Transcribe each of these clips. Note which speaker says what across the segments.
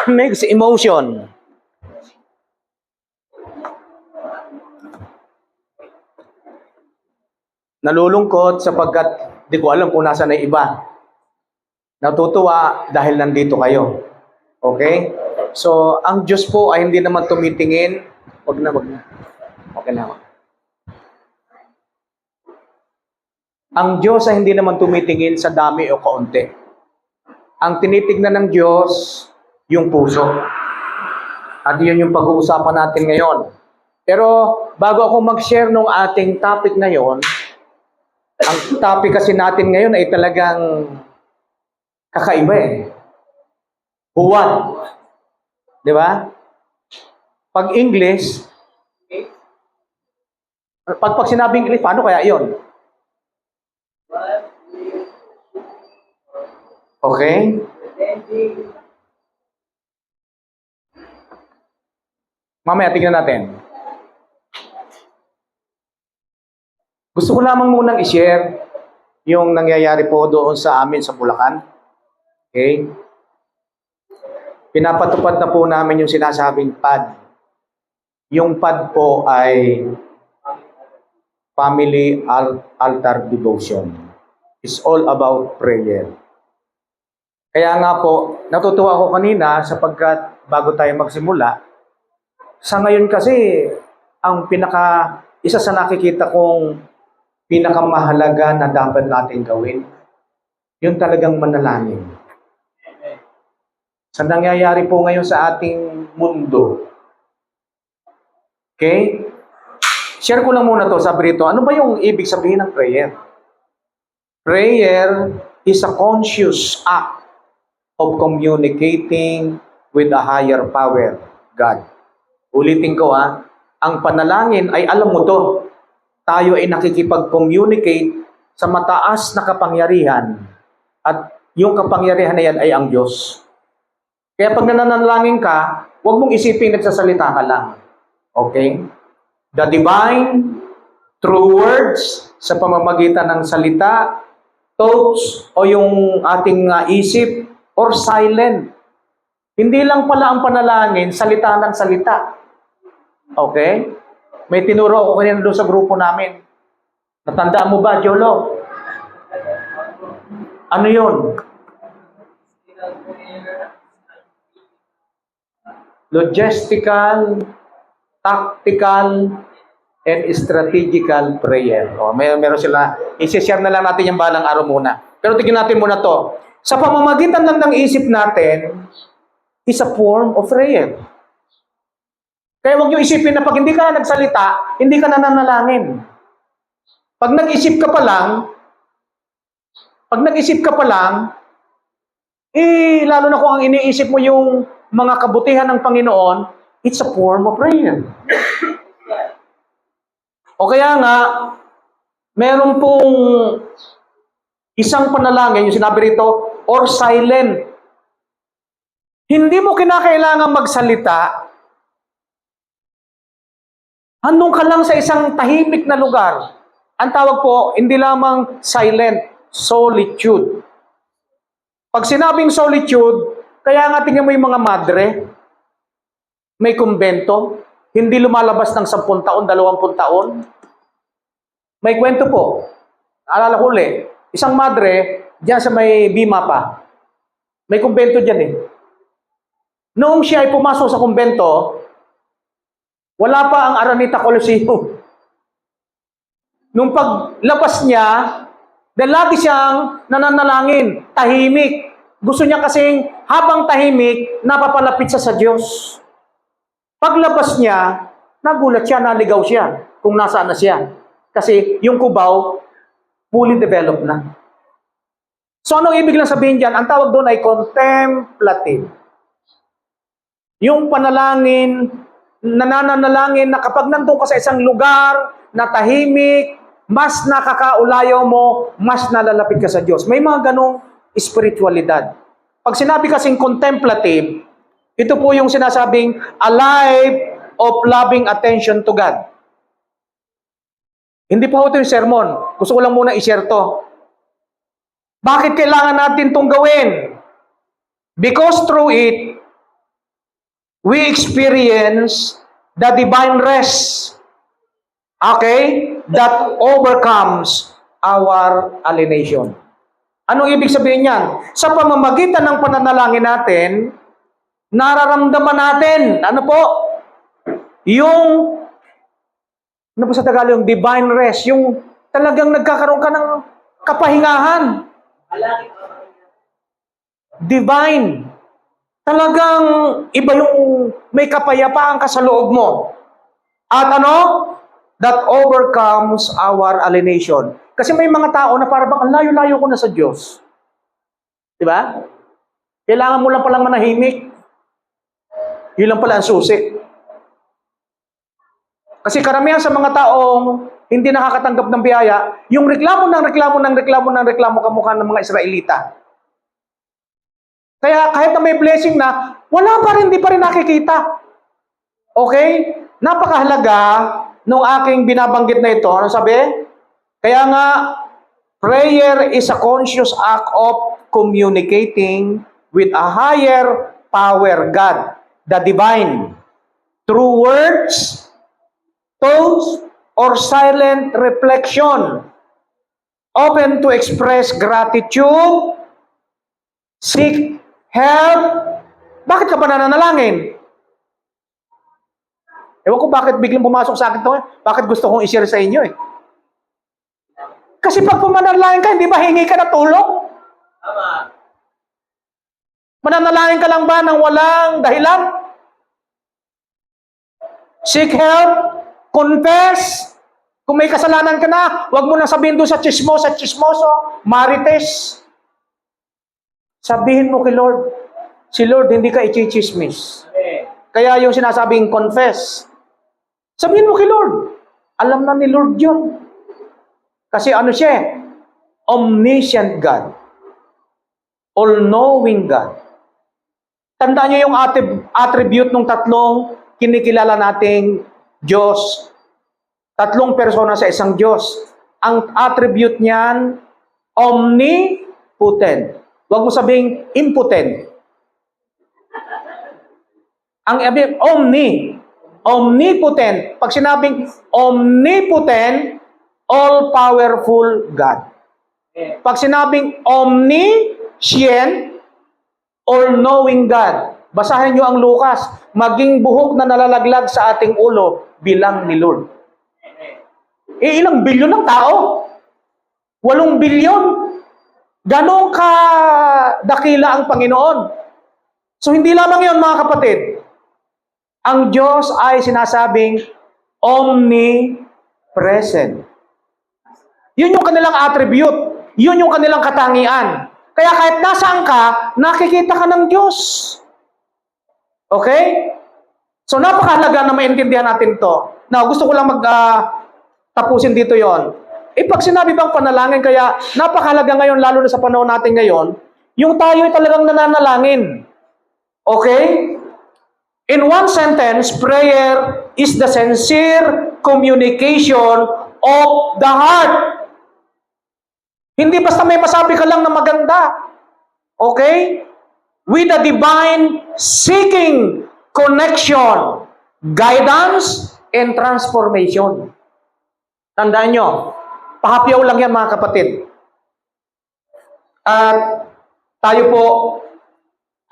Speaker 1: Mixed emotion. Nalulungkot sapagkat di ko alam kung nasa na iba. Natutuwa dahil nandito kayo. Okay? So, ang Diyos po ay hindi naman tumitingin. Wag na. Okay na. Ang Diyos ay hindi naman tumitingin sa dami o kaunti. Ang tinitignan ng Diyos, yung puso. At yun yung pag-uusapan natin ngayon. Pero bago ako mag-share ng ating topic ngayon, ang topic kasi natin ngayon ay talagang kakaiba eh. Huwad. Di ba? Pag English, pag sinabing English, paano kaya yon? Okay? Mamaya, tingnan natin. Gusto ko lamang munang i-share yung nangyayari po doon sa amin sa Bulacan. Okay? Pinapatupad na po namin yung sinasabing PAD. Yung PAD po ay Family Altar Devotion. It's all about prayer. Kaya nga po, natutuwa ako kanina sapagkat bago tayo magsimula, sa ngayon kasi, ang isa sa nakikita kong pinakamahalaga na dapat natin gawin, yung talagang manalangin. Sa nangyayari po ngayon sa ating mundo. Okay? Share ko lang muna to, sabi rito, ano ba yung ibig sabihin ng prayer? Prayer is a conscious act of communicating with a higher power, God. Ulitin ko ang panalangin ay alam mo to, tayo ay nakikipag-communicate sa mataas na kapangyarihan at yung kapangyarihan na yan ay ang Diyos. Kaya pag nananalangin ka, huwag mong isipin nagsasalita ka lang. Okay? The divine, through words, sa pamamagitan ng salita, thoughts, o yung ating isip, or silent. Hindi lang pala ang panalangin, salita ng salita. Okay? May tinuro ako kanina doon sa grupo namin. Natandaan mo ba, Jolo? Ano yun? Logistical, tactical, and strategical prayer. O, meron sila. I-share na lang natin yung balang araw muna. Pero tingnan natin muna to. Sa pamamagitan lang ng isip natin, is a form of prayer. Kaya huwag niyo isipin na pag hindi ka nagsalita, hindi ka nananalangin. Pag nag-isip ka pa lang, lalo na kung ang iniisip mo yung mga kabutihan ng Panginoon, it's a form of prayer. O kaya nga, meron pong isang panalangin, yung sinabi rito, or silent. Hindi mo kinakailangan magsalita, andun ka lang sa isang tahimik na lugar. Ang tawag po, hindi lamang silent, solitude. Pag sinabing solitude, kaya nga tingnan mo yung mga madre, may kumbento, hindi lumalabas ng 10 taon, 20 taon. May kwento po. Alala ko ulit, isang madre, diyan sa may Bima pa. May kumbento diyan eh. Noong siya ay pumasok sa kumbento, wala pa ang Araneta Coliseum. Nung paglabas niya, dahil lagi siyang nananalangin, tahimik. Gusto niya kasing habang tahimik, napapalapit siya sa Diyos. Paglabas niya, nagulat siya, naligaw siya kung nasaan na siya. Kasi yung Cubao, fully developed na. So anong ibig lang sabihin dyan? Ang tawag doon ay contemplative. Yung panalangin, nananalangin na kapag nandun ka sa isang lugar na tahimik, mas nakakaulayo mo, mas nalalapit ka sa Diyos. May mga ganong espiritualidad. Pag sinabi kasing contemplative, ito po yung sinasabing a life of loving attention to God. Hindi po ito yung sermon. Gusto ko lang muna i-share to. Bakit kailangan natin itong gawin? Because through it, we experience the divine rest. Okay? That overcomes our alienation. Anong ibig sabihin niyan? Sa pamamagitan ng pananalangin natin, nararamdaman natin, ano po? Yung, ano po sa Tagalog, yung divine rest, yung talagang nagkakaroon ka ng kapahingahan. Divine. Talagang iba yung may kapayapaan ka sa loob mo. At ano? That overcomes our alienation. Kasi may mga tao na parang ang layo-layo ko na sa Diyos. Di ba? Kailangan mo lang palang manahimik. Yun lang pala ang susi. Kasi karamihan sa mga taong hindi nakakatanggap ng biyaya, yung reklamo kamukha ng mga Israelita. Kaya kahit na may blessing na, wala pa rin, di pa rin nakikita. Okay? Napakahalaga nung aking binabanggit na ito. Ano sabi? Kaya nga, prayer is a conscious act of communicating with a higher power, God, the divine, through words, thoughts, or silent reflection, open to express gratitude, seek help. Bakit ka ba nananalangin? Ewan ko bakit biglang pumasok sa akin ito. Bakit gusto kong i-share sa inyo eh. Kasi pag pumanalangin ka, hindi ba hingi ka na tulong?
Speaker 2: Tama.
Speaker 1: Mananalangin ka lang ba ng walang dahilan? Seek help, confess. Kung may kasalanan ka na, huwag mo nang sabihin doon sa chismoso, marites. Sabihin mo kay Lord, si Lord hindi ka i-chismis. Kaya yung sinasabing confess, sabihin mo kay Lord, alam na ni Lord yun. Kasi ano siya? Omniscient God. All-knowing God. Tandaan niyo yung attribute ng tatlong kinikilala nating Diyos. Tatlong persona sa isang Diyos. Ang attribute niyan, omnipotent. Huwag mo sabing impotent. Ang omnipotent. Pag sinabing omnipotent, all-powerful God. Pag sinabing omniscient, all-knowing God. Basahin nyo ang Lucas, maging buhok na nalalaglag sa ating ulo bilang ni Lord. Ilang bilyon ng tao? 8 bilyon. Ganong dakila ang Panginoon. So hindi lamang yon mga kapatid. Ang Diyos ay sinasabing omnipresent. Yun yung kanilang attribute. Yun yung kanilang katangian. Kaya kahit nasaan ka, nakikita ka ng Diyos. Okay? So napakahalaga na maintindihan natin to. Now, gusto ko lang tapusin dito yon. Pag sinabi bang panalangin, kaya napakahalaga ngayon, lalo na sa panahon natin ngayon, yung tayo ay talagang nananalangin. Okay? In one sentence, prayer is the sincere communication of the heart. Hindi basta may masabi ka lang na maganda. Okay? With the divine seeking connection, guidance, and transformation. Tandaan nyo, pahapyaw lang yan mga kapatid. At tayo po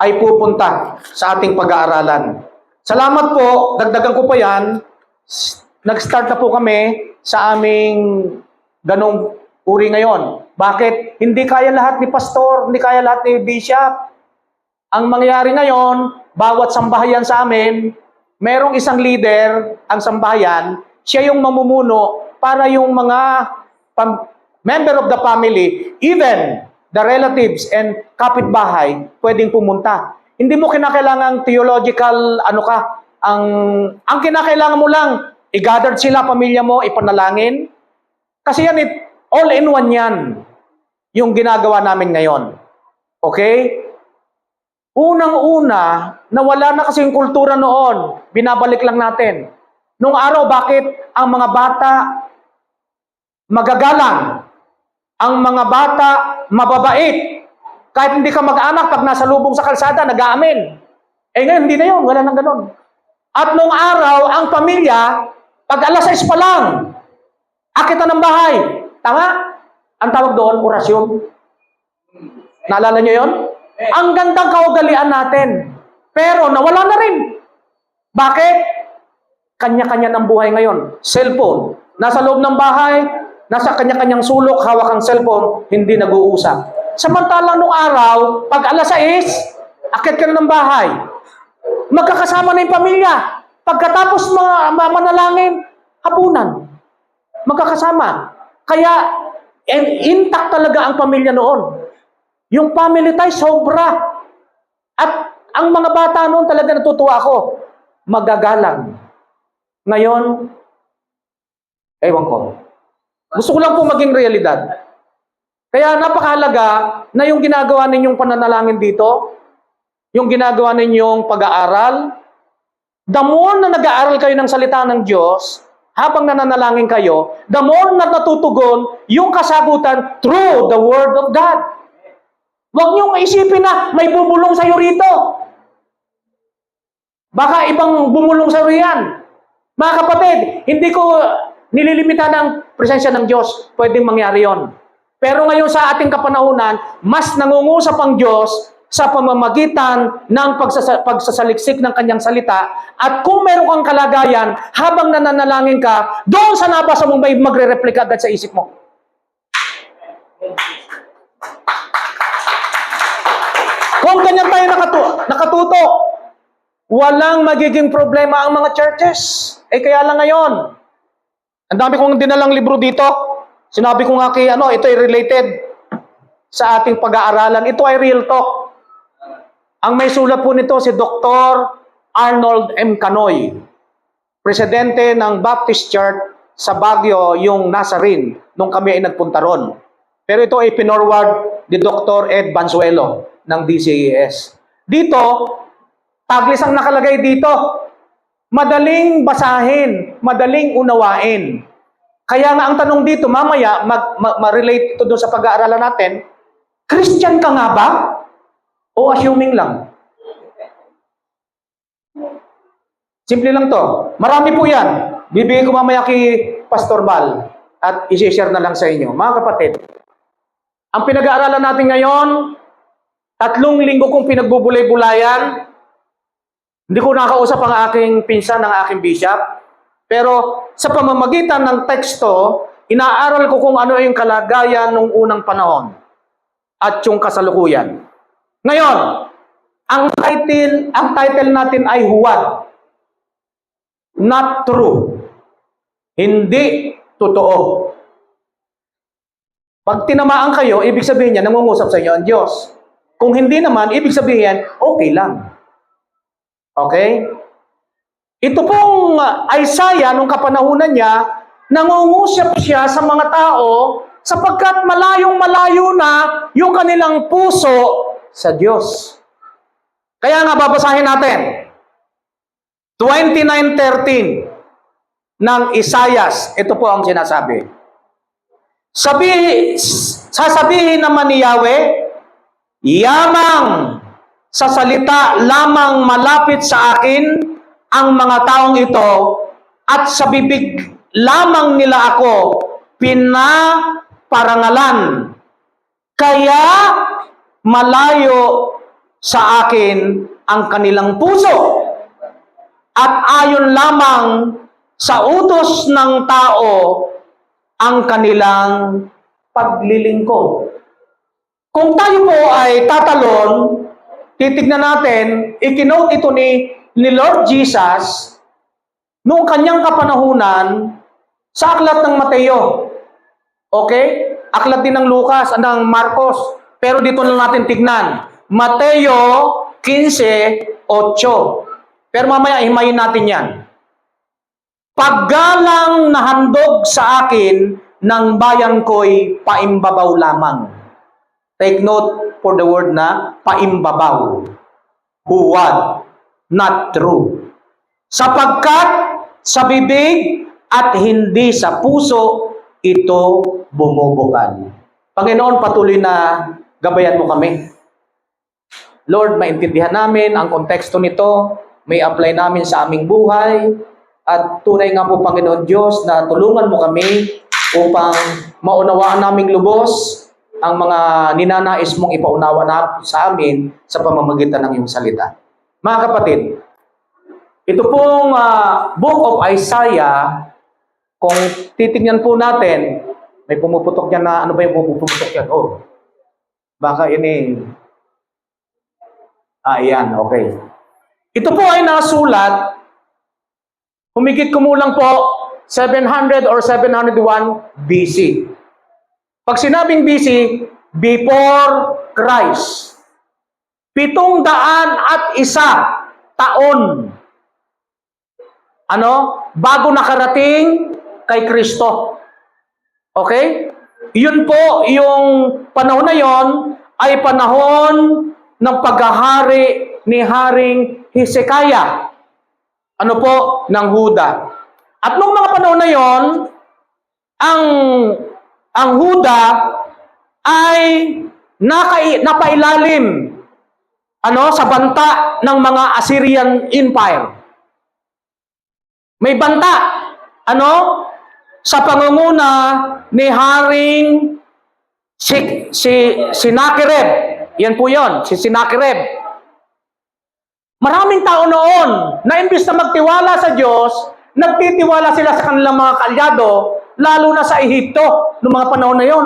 Speaker 1: ay pupunta sa ating pag-aaralan. Salamat po, dagdagan ko pa yan. Nag-start na po kami sa aming ganong uri ngayon. Bakit? Hindi kaya lahat ni pastor, hindi kaya lahat ni bishop. Ang mangyayari ngayon, bawat sambahayan sa amin, merong isang leader, ang sambahayan, siya yung mamumuno para yung mga member of the family, even the relatives and kapitbahay, pwedeng pumunta. Hindi mo kinakailangang theological, ang kinakailangan mo lang, i-gathered sila, pamilya mo, ipanalangin. Kasi yan, all in one yan, yung ginagawa namin ngayon. Okay? Unang-una, nawala na kasi yung kultura noon. Binabalik lang natin. Nung araw, bakit ang mga bata magagalang? Ang mga bata, mababait. Kahit hindi ka mag-anak, pag nasa lubong sa kalsada, nag-aamin. Eh ngayon, hindi na yun. Wala nang ganun. At nung araw, ang pamilya, pag alas 6 pa lang, akit na ng bahay. Tanga? Ang tawag doon, orasyon. Naalala nyo yon? Ang gandang kaugalian natin. Pero nawala na rin. Bakit? Kanya-kanya ng buhay ngayon. Cellphone. Nasa loob ng bahay, nasa kanya-kanyang sulok, hawak ang cellphone, hindi nag-uusap. Samantalang nung araw, pag alas 6, akit ka na ng bahay. Magkakasama na yung pamilya. Pagkatapos manalangin, hapunan. Magkakasama. Kaya, intact talaga ang pamilya noon. Yung family tie, sobra. At ang mga bata noon talaga natutuwa ako. Magagalang. Ngayon, ewan ko. Gusto ko lang po maging realidad. Kaya napakahalaga na yung ginagawa ninyong pananalangin dito, yung ginagawa ninyong pag-aaral, the more na nag-aaral kayo ng salita ng Diyos, habang nananalangin kayo, the more na natutugon yung kasagutan through the Word of God. Huwag niyong isipin na may bubulong sa'yo rito. Baka ibang bumulong sa'yo yan. Mga kapatid, hindi ko nililimita ng presensya ng Diyos. Pwedeng mangyari yon. Pero ngayon sa ating kapanahunan, mas nangungusap ang Diyos sa pamamagitan ng pagsasaliksik ng kanyang salita. At kung meron kang kalagayan, habang nananalangin ka, doon sa nabasa mo may magre-replika agad sa isip mo. Kung ganyan tayo nakatuto, walang magiging problema ang mga churches. Eh kaya lang ngayon, ang dami kong dinalang libro dito. Sinabi ko nga kay ito ay related sa ating pag-aaralan. Ito ay real talk. Ang may sulat po nito si Dr. Arnold M. Canoy, presidente ng Baptist Church sa Baguio, yung Nazarene, nung kami ay nagpunta ron. Pero ito ay pinorward ni Dr. Ed Banzuelo ng DCES. Dito, taglis ang nakalagay dito. Madaling basahin, madaling unawain. Kaya nga ang tanong dito, mamaya, ma-relate ito doon sa pag-aaralan natin, Christian ka nga ba? O assuming lang? Simple lang to. Marami po yan. Bibigay ko mamaya kay Pastor Val at isi-share na lang sa inyo. Mga kapatid, ang pinag-aaralan natin ngayon, 3 linggo kong pinagbubulay-bulayan. Hindi ko nakausap ang aking pinsan, ang aking bishop. Pero sa pamamagitan ng teksto, inaaral ko kung ano yung kalagayan ng unang panahon at yung kasalukuyan. Ngayon, ang title natin ay huwad. Not true. Hindi totoo. Pag tinamaan kayo, ibig sabihin niya, nangungusap sa inyo ang Diyos. Kung hindi naman, ibig sabihin, okay lang. Okay? Ito pong Isaiah, nung kapanahunan niya, nangungusap siya sa mga tao sapagkat malayong-malayo na yung kanilang puso sa Diyos. Kaya nga babasahin natin. 29:13 ng Isaiah, ito po ang sinasabi. Sasabihin naman ni Yahweh, yamang sa salita lamang malapit sa akin ang mga taong ito at sa bibig lamang nila ako pinaparangalan. Kaya malayo sa akin ang kanilang puso at ayon lamang sa utos ng tao ang kanilang paglilingkod. Kung tayo po ay tatalon, titignan natin, ikinote ito ni Lord Jesus noong kanyang kapanahunan sa aklat ng Mateo. Okay? Aklat din ng Lucas, ng Marcos. Pero dito lang natin tignan. Mateo 15:8. Pero mamaya himayin natin yan. Paggalang na handog sa akin ng bayan ko'y paimbabaw lamang. Take note for the word na paimbabaw. Huwad. Not true. Sapagkat sa bibig at hindi sa puso ito bumubukal. Panginoon, patuloy na gabayan mo kami. Lord, maintindihan namin ang konteksto nito, may apply namin sa aming buhay, at tunay nga po, Panginoon Diyos, na tulungan mo kami upang maunawaan naming lubos ang mga ninanais mong ipaunawa na sa amin sa pamamagitan ng iyong salita. Mga kapatid, ito pong Book of Isaiah, kung titingnan po natin, may pumuputok yan na, ano ba yung pumuputok yan? Oh, baka ini. Ayan, okay. Ito po ay nasulat, humigit kumulang po, 700 or 701 BC. Pag sinabing BC, before Christ. 701 taon. Bago nakarating kay Kristo. Okay? Yun po, yung panahon na yon ay panahon ng paghahari ni Haring Hezekiah. Ng Huda. At nung mga panahon na yon, ang Huda ay napailalim sa banta ng mga Assyrian Empire. May banta sa pangunguna ni Haring Sennacherib. Yan po yon, si Sennacherib. Maraming tao noon na imbis na magtiwala sa Diyos, nagtitiwala sila sa kanilang mga kalyado, lalo na sa Ehipto noong mga panahon na yon.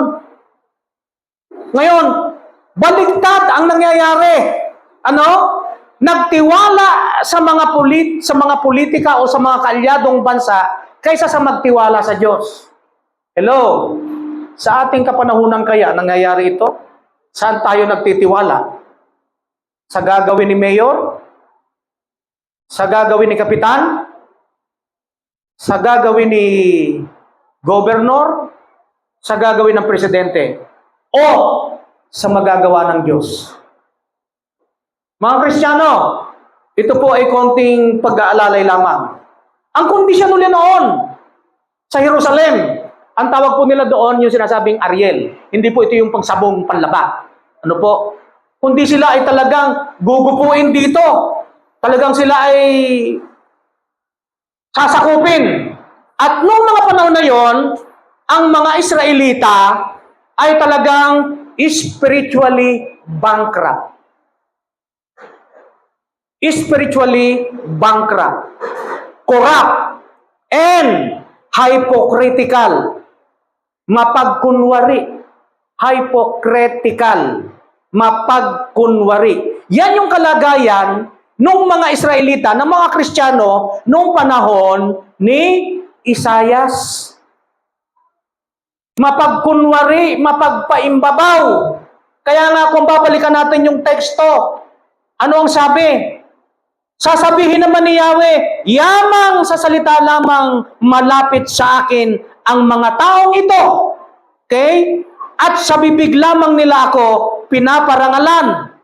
Speaker 1: Ngayon, baligtad ang nangyayari. Nagtiwala sa mga politika o sa mga kalyadong bansa kaysa sa magtiwala sa Diyos. Hello? Sa ating kapanahunan kaya nangyayari ito? Saan tayo nagtitiwala? Sa gagawin ni Mayor? Sa gagawin ni Kapitan? Sa gagawin ni Gobernur? Sa gagawin ng Presidente? O sa magagawa ng Diyos? Mga Kristiyano, ito po ay konting pag-aalalay lamang. Ang kondisyon nila noon sa Jerusalem, ang tawag po nila doon yung sinasabing Ariel. Hindi po ito yung pangsabong panlaba. Kundi sila ay talagang gugupuin dito. Talagang sila ay sasakupin. At noong mga panahon na yon, ang mga Israelita ay talagang spiritually bankrupt. Corrupt, and hypocritical. Mapagkunwari. Yan yung kalagayan ng mga Israelita, ng mga Kristiyano, noong panahon ni Isaias. Mapagkunwari, mapagpaimbabaw. Kaya nga kung babalikan natin yung teksto, ano ang sabi? Sasabihin naman ni Yahweh, yamang sa salita lamang malapit sa akin ang mga taong ito. Okay? At sa bibig lamang nila ako pinaparangalan.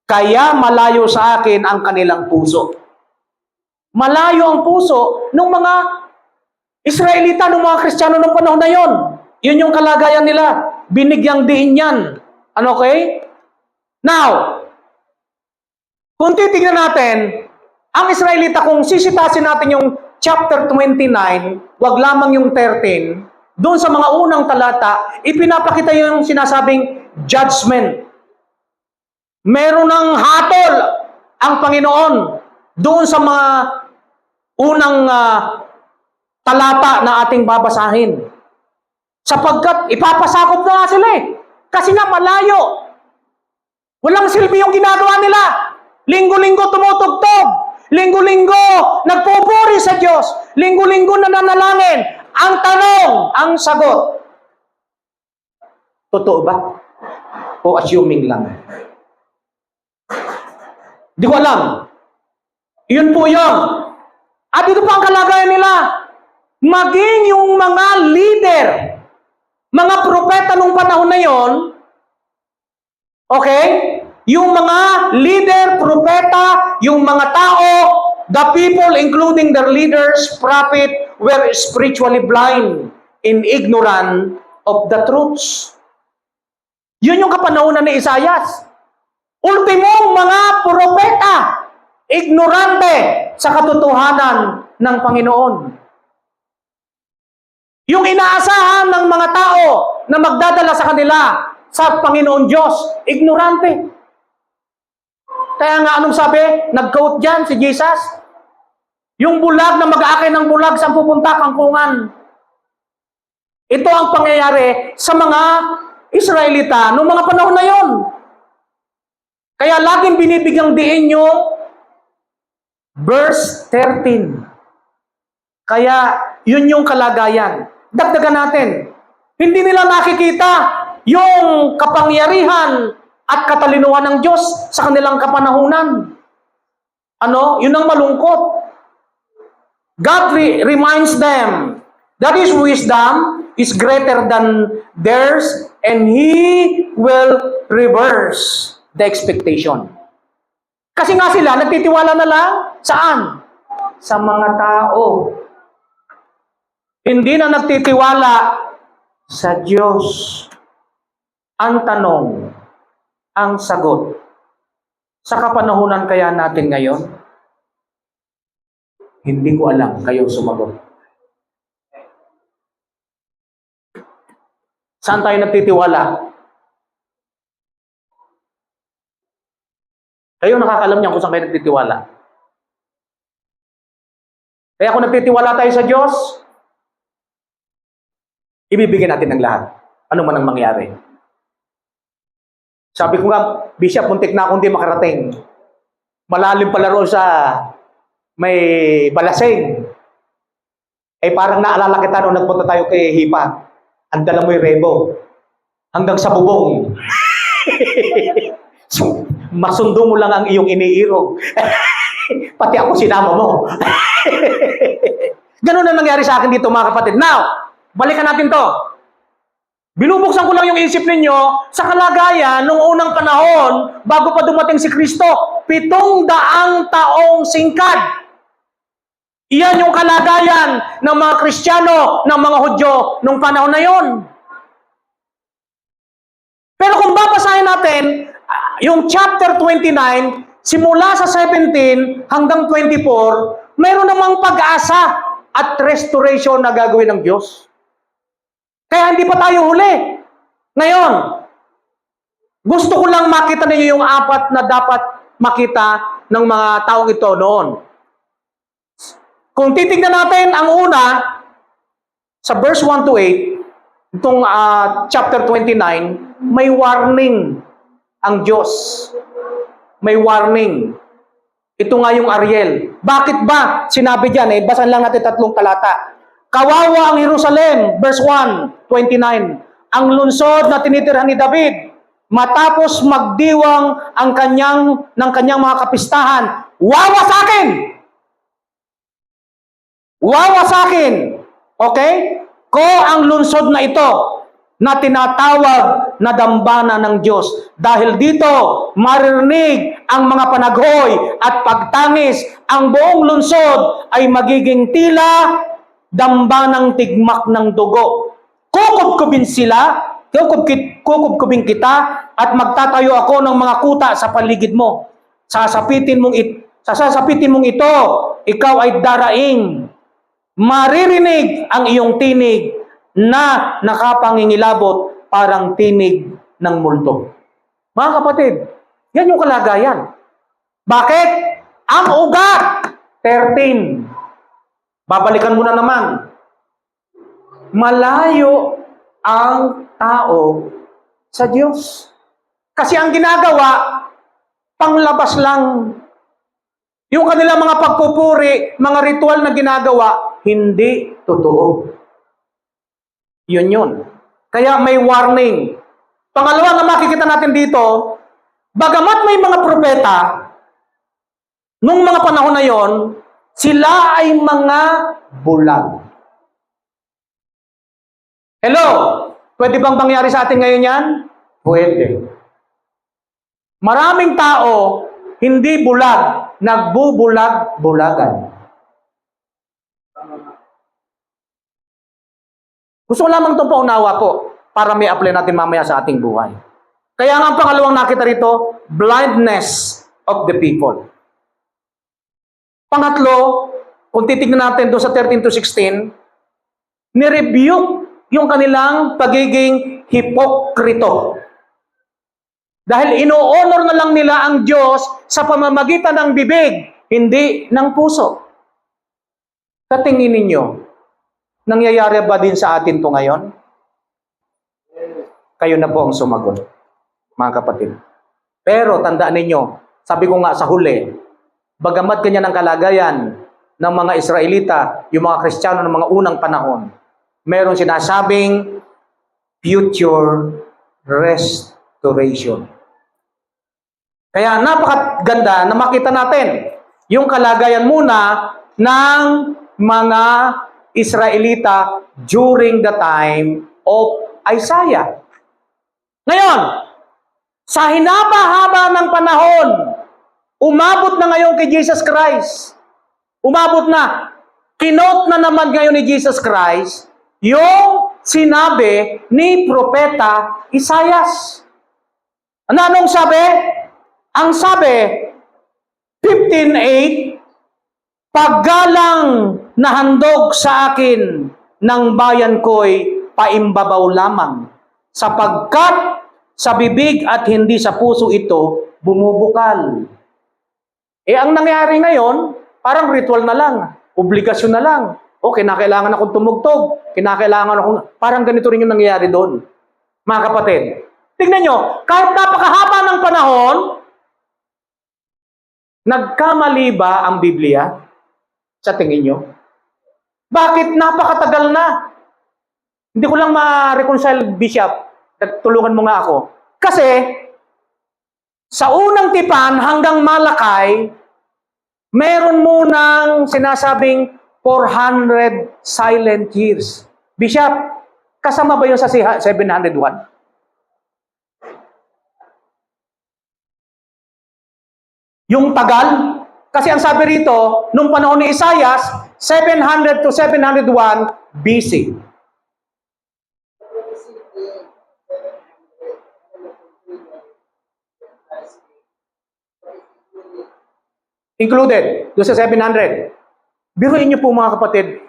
Speaker 1: Kaya malayo sa akin ang kanilang puso. Malayo ang puso ng mga Israelita, ng mga Kristiyano ng panahon na yon. Yun yung kalagayan nila. Binigyang diin yan. Okay? Now, kung titignan natin, ang Israelita, kung sisitasin natin yung chapter 29, wag lamang yung 13, doon sa mga unang talata, ipinapakita yung sinasabing judgment. Meron ng hatol ang Panginoon doon sa mga unang talata na ating babasahin. Sapagkat ipapasakop na nga sila Kasi nga malayo. Walang silbi yung ginagawa nila. Linggo-linggo tumutugtog. Linggo-linggo nagpupuri sa Diyos. Linggo-linggo nananalangin. Ang tanong, ang sagot. Totoo ba? O assuming lang? Di ko alam. Yun po yun. At ito pa ang kalagayan nila. Maging yung mga leader, mga propeta nung panahon na yon, okay? Yung mga leader, propeta, yung mga tao, the people, including their leaders, prophet, were spiritually blind and ignorant of the truths. Yun yung kapanahunan ni Isaias. Ultimong mga propeta, ignorante sa katotohanan ng Panginoon. Yung inaasahan ng mga tao na magdadala sa kanila sa Panginoon Diyos, ignorante. Kaya nga anong sabi? Nag-quote dyan si Jesus. Yung bulag na mag-aakay ng bulag, saan pupunta? Kangkungan. Ito ang pangyayari sa mga Israelita noong mga panahon na yon. Kaya laging binibigyang diin yung verse 13. Kaya yun yung kalagayan. Dagdagan natin. Hindi nila nakikita yung kapangyarihan at katalinuhan ng Diyos sa kanilang kapanahunan. Ano? Yun ang malungkot. God reminds them that His wisdom is greater than theirs and He will reverse the expectation. Kasi nga sila, nagtitiwala na lang saan? Sa mga tao. Hindi na nagtitiwala sa Diyos. Ang tanong, ang sagot, sa kapanahunan kaya natin ngayon? Hindi ko alam, kayo sumagot. Saan tayo nagtitiwala? Kayo nakakalam niya kung saan kayo nagtitiwala. Kaya kung nagtitiwala tayo sa Diyos, ibibigyan natin ng lahat. Ano man ang mangyari. Sabi ko nga, Bishop, muntik na akong di makarating. Malalim pala roon sa may balaseng. Eh parang naalala kita nung nagpunta tayo kay Hipa. Ang dala mo yung rebo. Hanggang sa bubong. So, masundo mo lang ang iyong iniirog. Pati ako sinama mo. Ganun na nangyari sa akin dito mga kapatid. Now, balikan natin to. Binubuksan ko lang yung isip ninyo sa kalagayan nung unang panahon bago pa dumating si Kristo. 700 taong singkad. Iyan yung kalagayan ng mga Kristiyano, ng mga Hudyo nung panahon na yon. Pero kung babasahin natin, yung chapter 29, simula sa 17 hanggang 24, mayroon namang pag-asa at restoration na gagawin ng Diyos. Kaya hindi pa tayo huli. Ngayon, gusto ko lang makita ninyo yung 4 na dapat makita ng mga taong ito noon. Kung titignan natin ang una, sa verse 1 to 8, itong chapter 29, may warning ang Diyos. May warning. Ito nga yung Ariel. Bakit ba sinabi dyan? Basan lang natin 3 talata. Kawawa ang Jerusalem, verse 1, 29. Ang lungsod na tinitirhan ni David, matapos magdiwang ng kanyang mga kapistahan, wawa sa akin! Wawa sa akin! Okay? Ko ang lungsod na ito na tinatawag na dambana ng Diyos. Dahil dito, maririnig ang mga panaghoy at pagtangis. Ang buong lungsod ay magiging tila dambanang tigmak ng dugo. Kukubkubin sila, kukubkubin kita, at magtatayo ako ng mga kuta sa paligid mo. Sasapitin mong ito, ikaw ay daraing. Maririnig ang iyong tinig na nakapangingilabot parang tinig ng multo. Mga kapatid, yan yung kalagayan. Bakit? Ang ugat, 13. Babalikan mo na naman. Malayo ang tao sa Diyos. Kasi ang ginagawa, panglabas lang. Yung kanilang mga pagpupuri, mga ritual na ginagawa, hindi totoo. Yun. Kaya may warning. Pangalawa na makikita natin dito, bagamat may mga propeta, nung mga panahon na yon, sila ay mga bulag. Hello? Pwede bang mangyari sa atin ngayon yan? Pwede. Maraming tao, hindi bulag, nagbubulag-bulagan. Gusto ko lamang itong paunawa po para may apply natin mamaya sa ating buhay. Kaya nga ang pangalawang nakita rito, blindness of the people. Pangatlo, kung titignan natin doon sa 13 to 16, nirebuke yung kanilang pagiging hipokrito. Dahil ino-honor na lang nila ang Diyos sa pamamagitan ng bibig, hindi ng puso. Katingin ninyo, nangyayari ba din sa atin to ngayon? Kayo na po ang sumagot, mga kapatid. Pero tandaan ninyo, sabi ko nga sa huli, bagamat ganyan ang kalagayan ng mga Israelita, yung mga Kristiyano ng mga unang panahon, meron sinasabing future restoration. Kaya napakaganda na makita natin yung kalagayan muna ng mga Israelita during the time of Isaiah. Ngayon, sa hinaba-haba ng panahon, umabot na ngayon kay Jesus Christ. Umabot na. Kinote na naman ngayon ni Jesus Christ yung sinabi ni Propeta Isaias. Anong sabi? Ang sabi, 15:8, paggalang na handog sa akin ng bayan ko'y paimbabaw lamang, sapagkat sa bibig at hindi sa puso ito bumubukal. Ang nangyari ngayon, parang ritual na lang, obligasyon na lang. O, kinakailangan akong tumugtog, kinakailangan akong, parang ganito rin yung nangyayari doon. Mga kapatid, tignan nyo, kahit napakahaba ng panahon, nagkamali ba ang Biblia? Sa tingin nyo? Bakit napakatagal na? Hindi ko lang ma-reconcile, Bishop. Tulungan mo nga ako. Kasi, sa unang tipan hanggang Malakay, meron munang sinasabing 400 silent years. Bishop, kasama ba yun sa 701? Yung tagal? Kasi ang sabi rito, nung panahon ni Isaias, 700 to 701 BC. Included, doon sa 700. Biruin niyo po mga kapatid,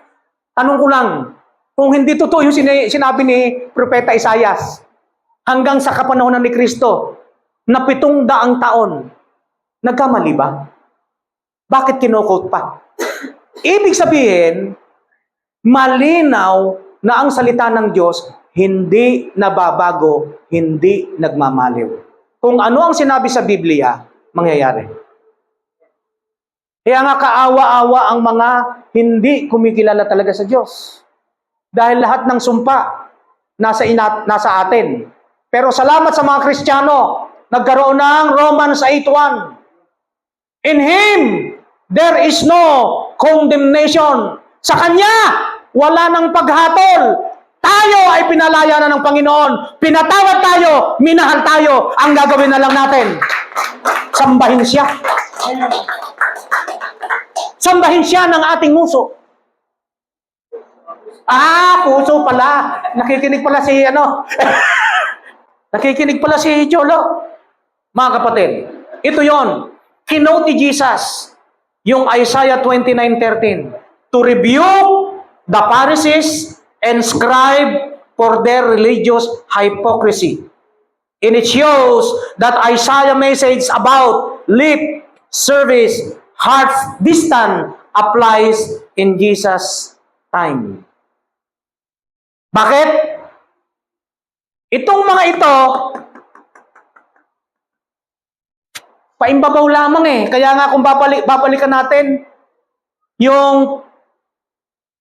Speaker 1: tanong ko lang, kung hindi totoo yung sinabi ni Propeta Isaias, hanggang sa kapanahonan ni Kristo, na 700 taon, nagkamali ba? Bakit kinukot pa? Ibig sabihin, malinaw na ang salita ng Diyos hindi nababago, hindi nagmamaliw. Kung ano ang sinabi sa Biblia, mangyayari. Kaya nga kaawa-awa ang mga hindi kumikilala talaga sa Diyos. Dahil lahat ng sumpa nasa atin. Pero salamat sa mga Kristiyano, nagkaroon ng Romans 8:1. In Him, there is no condemnation. Sa Kanya, wala ng paghatol. Tayo ay pinalaya na ng Panginoon. Pinatawad tayo, minahal tayo. Ang gagawin na lang natin, sambahin siya. Sambahin siya ng ating muso. Puso pala. Nakikinig pala si Nakikinig pala si Jolo. Mga kapatid, ito yon. Kinote ni Jesus yung Isaiah 29:13 to rebuke the Pharisees and scribe for their religious hypocrisy. And it shows that Isaiah message about lip service, heart's distant applies in Jesus' time. Bakit? Itong mga ito, paimbabaw lamang Kaya nga kung babalikan natin yung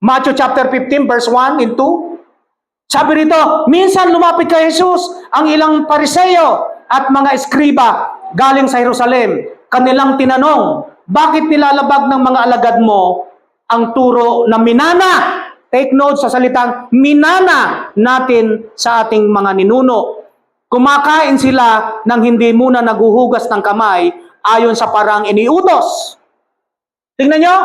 Speaker 1: Matthew chapter 15 verse 1 and 2, sabi rito, minsan lumapit kay Jesus ang ilang Pariseo at mga eskriba galing sa Jerusalem. Kanilang tinanong, bakit nilalabag ng mga alagad mo ang turo na minana? Take note sa salitang minana natin sa ating mga ninuno. Kumakain sila nang hindi muna naguhugas ng kamay ayon sa parang iniutos. Tingnan nyo,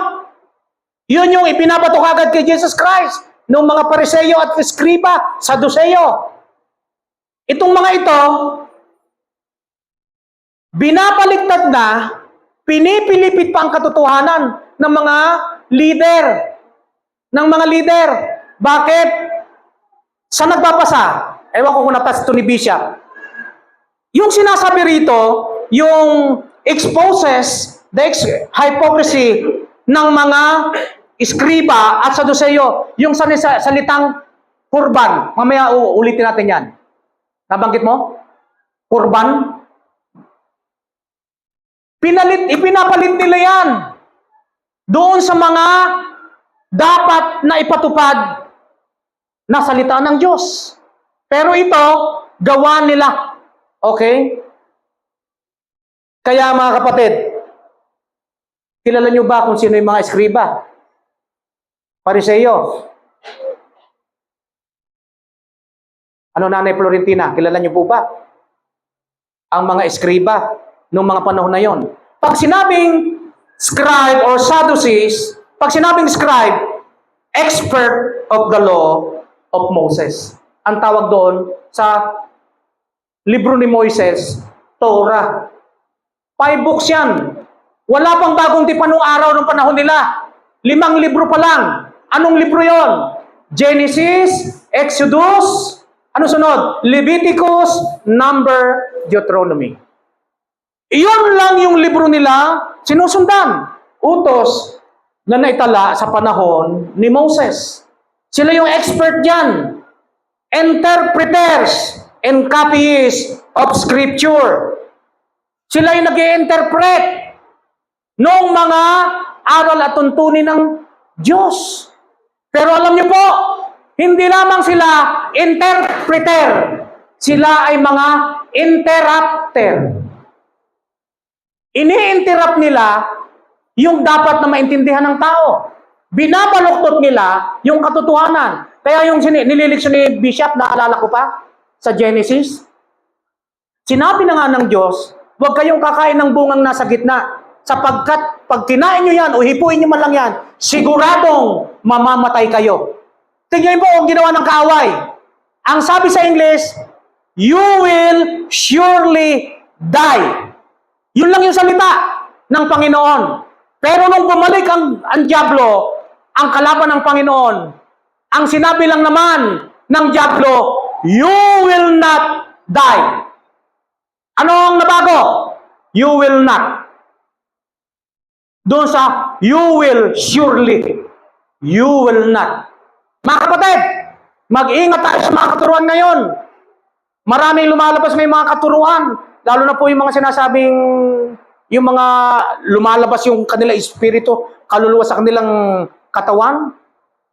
Speaker 1: yun yung ipinabatok agad kay Jesus Christ ng mga Pariseo at Eskriba, Saduceo. Itong mga ito, Binabaliktad na, pinipilipit pa ang katotohanan ng mga leader. Bakit? Sa nagbabasa, ewan ko kung natas ito ni Bishop, yung sinasabi rito, yung exposes the hypocrisy ng mga iskriba at saduseyo, yung salitang kurban. Mamaya ulitin natin yan. Nabanggit mo? Kurban? Ipinapalit nila yan doon sa mga dapat na ipatupad na salita ng Diyos. Pero ito, gawa nila. Okay? Kaya mga kapatid, kilala nyo ba kung sino yung mga eskriba? Pariseyo. Ano, Nanay Florentina? Kilala nyo po ba? Ang mga eskriba noong mga panahon na yon. Pag sinabing scribe or Sadducees, pag sinabing scribe, expert of the law of Moses. Ang tawag doon sa libro ni Moises, Torah. 5 books yan. Wala pang bagong tipan nung araw ng panahon nila. 5 libro pa lang. Anong libro yon? Genesis, Exodus, ano sunod? Leviticus, Number, Deuteronomy. Iyon lang yung libro nila sinusundan. Utos na naitala sa panahon ni Moses. Sila yung expert dyan. Interpreters and copyists of Scripture. Sila yung nag-i-interpret noong mga aral at tuntunin ng Diyos. Pero alam niyo po, hindi lamang sila interpreter. Sila ay mga interrupter. Ini-interrupt nila yung dapat na maintindihan ng tao. Binabaluktot nila yung katotohanan. Kaya yung nililiksyon ni Bishop, naalala ko pa, sa Genesis, sinabi na nga ng Diyos, huwag kayong kakain ng bungang nasa gitna, sapagkat pag kinain nyo yan o hipuin nyo man lang yan, siguradong mamamatay kayo. Tingnan po ang ginawa ng kaaway. Ang sabi sa English, you will surely die. Yun lang yung salita ng Panginoon. Pero nung bumalik ang Diablo, ang kalaban ng Panginoon, ang sinabi lang naman ng Diablo, you will not die. Ano ang nabago? You will not. Doon sa you will surely. You will not. Mga kapatid, mag-ingat tayo sa mga katuruan ngayon. Maraming lumalabas may mga katuruan. Lalo na po yung mga sinasabing, yung mga lumalabas yung kanila espiritu, kaluluwa sa kanilang katawan.